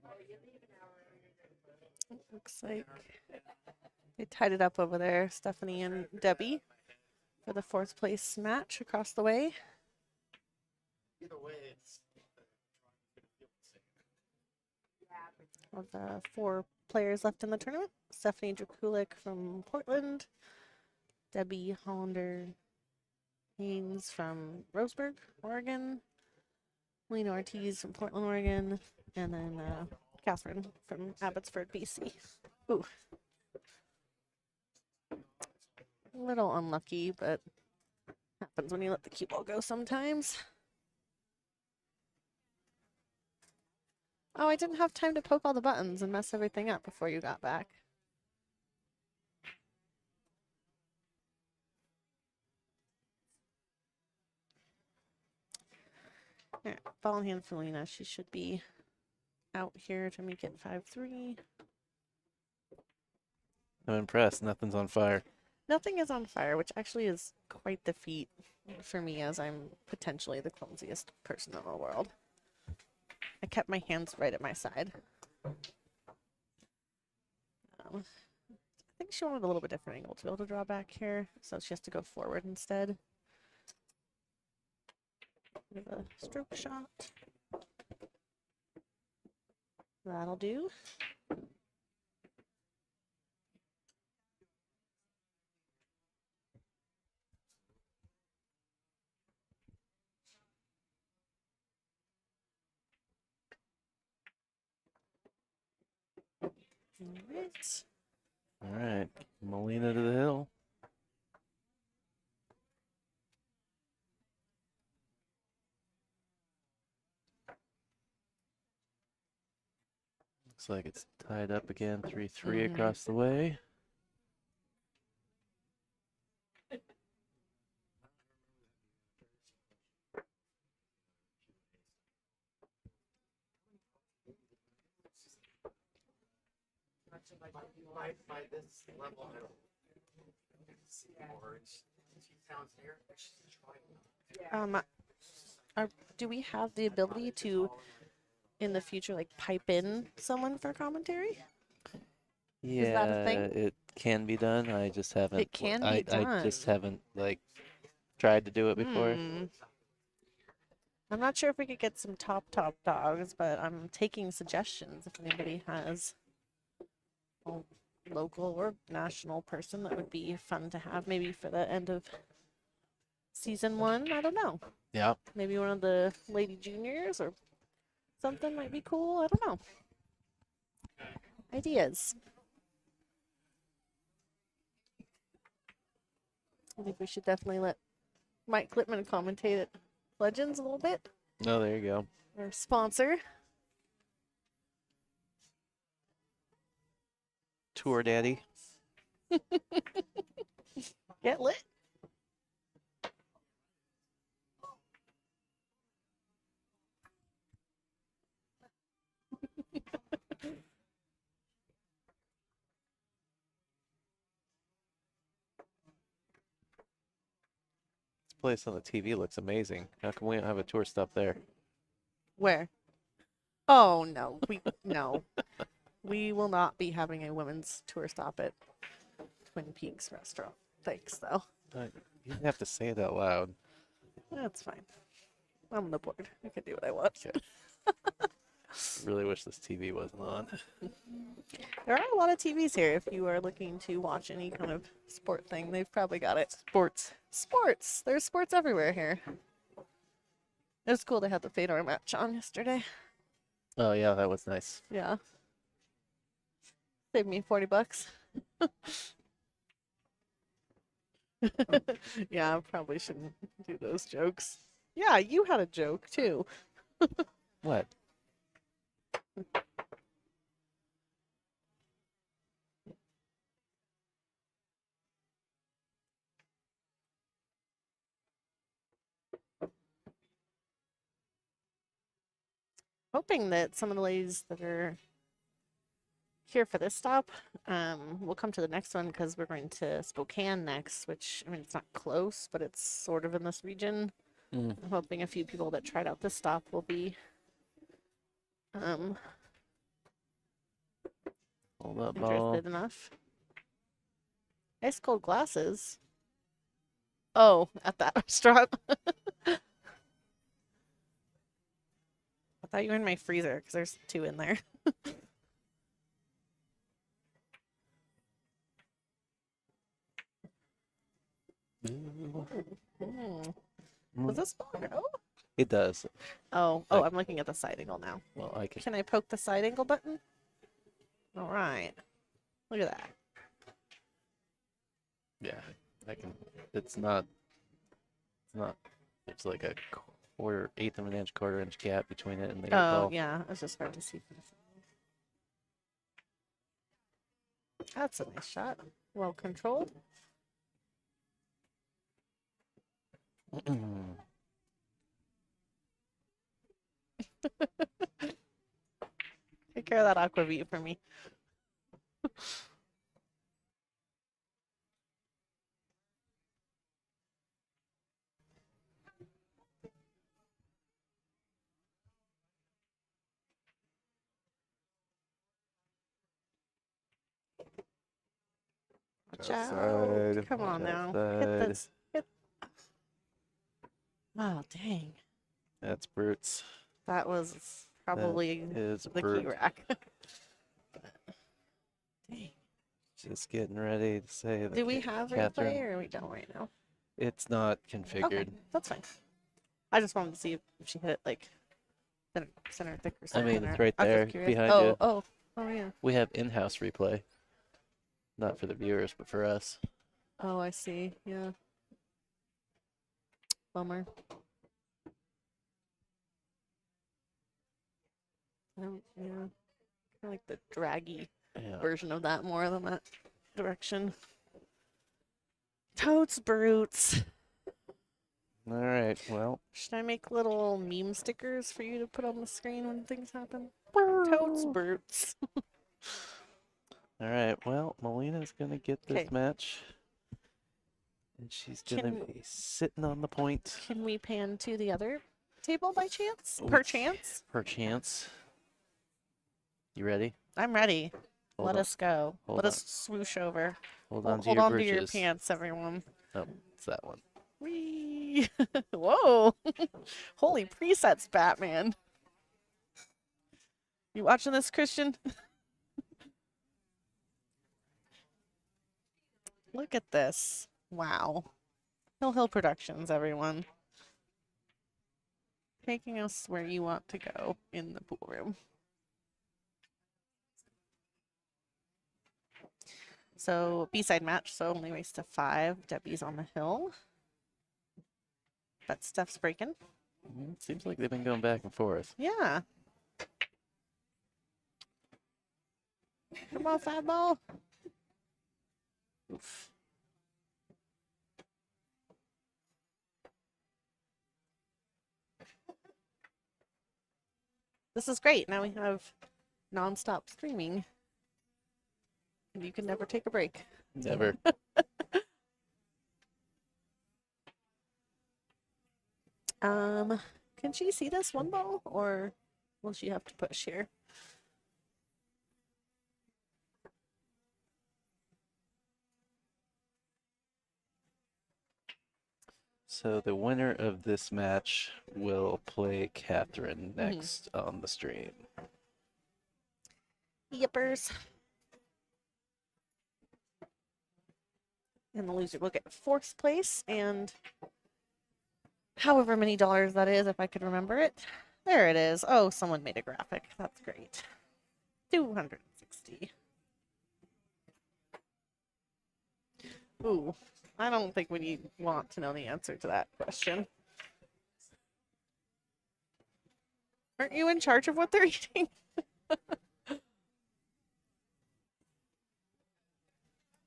Oh, you leave an hour earlier. It looks like they tied it up over there, Stephanie and Debbie, for the 4th place match across the way. Either way, it's Of the 4 players left in the tournament, Stephanie Drakulik from Portland, Debbie Hollander Haynes from Roseburg, Oregon, Molina Ortíz from Portland, Oregon, and then Katherine from Abbotsford, BC. Ooh. A little unlucky, but happens when you let the cue ball go sometimes. Oh, I didn't have time to poke all the buttons and mess everything up before you got back. All right, ball in hand for Lena. She should be out here to make it 5-3. I'm impressed. Nothing's on fire. Nothing is on fire, which actually is quite the feat for me, as I'm potentially the clumsiest person in the world. I kept my hands right at my side. I think she wanted a little bit different angle to be able to draw back here, so she has to go forward instead. With a stroke shot. That'll do. All right. All right. Molina to the hill. Looks like it's tied up again. 3-3 across the way. by this level, I don't see or she sounds here. She's trying. Do we have the ability to, in the future, like pipe in someone for commentary? Yeah, that a thing? it can be done. I just haven't. It can be I just done. haven't like tried to do it before. I'm not sure if we could get some top dogs, but I'm taking suggestions if anybody has a local or national person that would be fun to have, maybe for the end of season 1. I don't know. Yeah. Maybe one of the lady juniors or something might be cool. I don't know. Ideas. I think we should definitely let Mike Clipman commentate at Legends a little bit. Oh, there you go. Our sponsor. Tour daddy. Get lit. This place on the TV looks amazing. How come we don't have a tour stop there? Where? Oh no, we will not be having a women's tour stop at Twin Peaks restaurant. Thanks though. You didn't have to say it out loud. That's fine. I'm on the board. I can do what I want. Okay. Really wish this TV wasn't on. There are a lot of TVs here. If you are looking to watch any kind of sport thing, they've probably got it. Sports. Sports. There's sports everywhere here. It was cool they had the Fedor match on yesterday. Oh yeah, that was nice. Yeah. Saved me $40. Yeah, I probably shouldn't do those jokes. Yeah, you had a joke too. What? Hoping that some of the ladies that are here for this stop will come to the next one because we're going to Spokane next, which, I mean, it's not close, but it's sort of in this region. Mm. I'm hoping a few people that tried out this stop will be Hold up, ball. interested enough. Ice cold glasses. Oh, at that restaurant. I thought you were in my freezer because there's 2 in there. Mm. Does this ball go? It does. Oh, Like- I'm looking at the side angle now. Well, I can. Can I poke the side angle button? All right. Look at that. Yeah, I can. It's not. It's not. It's like a eighth of an inch, quarter-inch gap between it and the 8 Oh, ball. yeah. It's just hard to see. From the side. That's a nice shot. Well controlled. Take care of that aquavit for me. Watch out. Outside, Come on watch now. Hit outside. this. Hit. Oh, dang. That's brutes. That was probably Is the key brute. rack. Dang. Just getting ready to say that. Do we have Katherine, replay or we don't right now? It's not configured. Okay, that's fine. I just wanted to see if she hit it like center thick or I something. mean, it's or- right I was just there curious. behind oh, you. Oh, yeah. We have in-house replay. Not for the viewers, but for us. Oh, I see. Yeah. Bummer. Yeah. Kind of like the draggy Yeah. version of that more than that direction. Totes brutes. All right. Well, Should I make little meme stickers for you to put on the screen when things happen? Totes brutes. all right. Well, Molina's gonna get this 'Kay. match, and she's gonna Can- be sitting on the point. Can we pan to the other table by chance? Oh, Per chance? Per chance. You ready? I'm ready. Hold Let on. us go. Hold Let on. us swoosh over. Hold Hold on to hold your on britches. to your pants, everyone. Oh, it's that one. Whee! Whoa! Holy presets, Batman. You watching this, Christian? Look at this. Wow. Hill Productions, everyone. Taking us where you want to go in the pool room. So, B-side match, so only race to 5. Debbie's on the hill. But Steph's breaking. Seems like they've been going back and forth. Yeah. Come on, fat ball. Oof. This is great. Now we have non-stop streaming. And you can never take a break. Never. Can she see this one ball or Will she have to push here? So the winner of this match will play Katherine next on the stream. Yippers. And the loser will get fourth place and however many dollars that is, if I could remember it. There it is. Oh, someone made a graphic. That's great. 260. Ooh, I don't think we want to know the answer to that question. Aren't you in charge of what they're eating?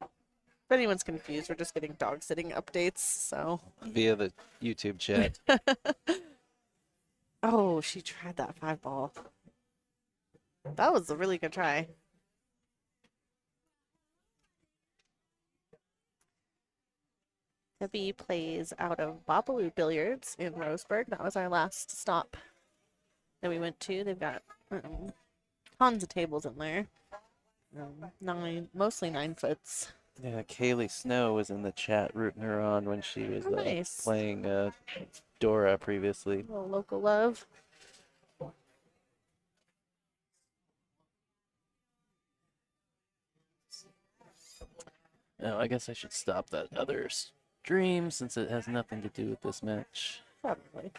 If anyone's confused, we're just getting dog sitting updates, so. Via the YouTube chat. Oh, she tried that 5-ball. That was a really good try. Debbie plays out of Babalu Billiards in Roseburg. That was our last stop that we went to. They've got tons of tables in there. Mostly 9-foots. Yeah, Kaylee Snow was in the chat rooting her on when she was Nice. playing Dora previously. A little local love. Oh, I guess I should stop that other stream since it has nothing to do with this match. Probably.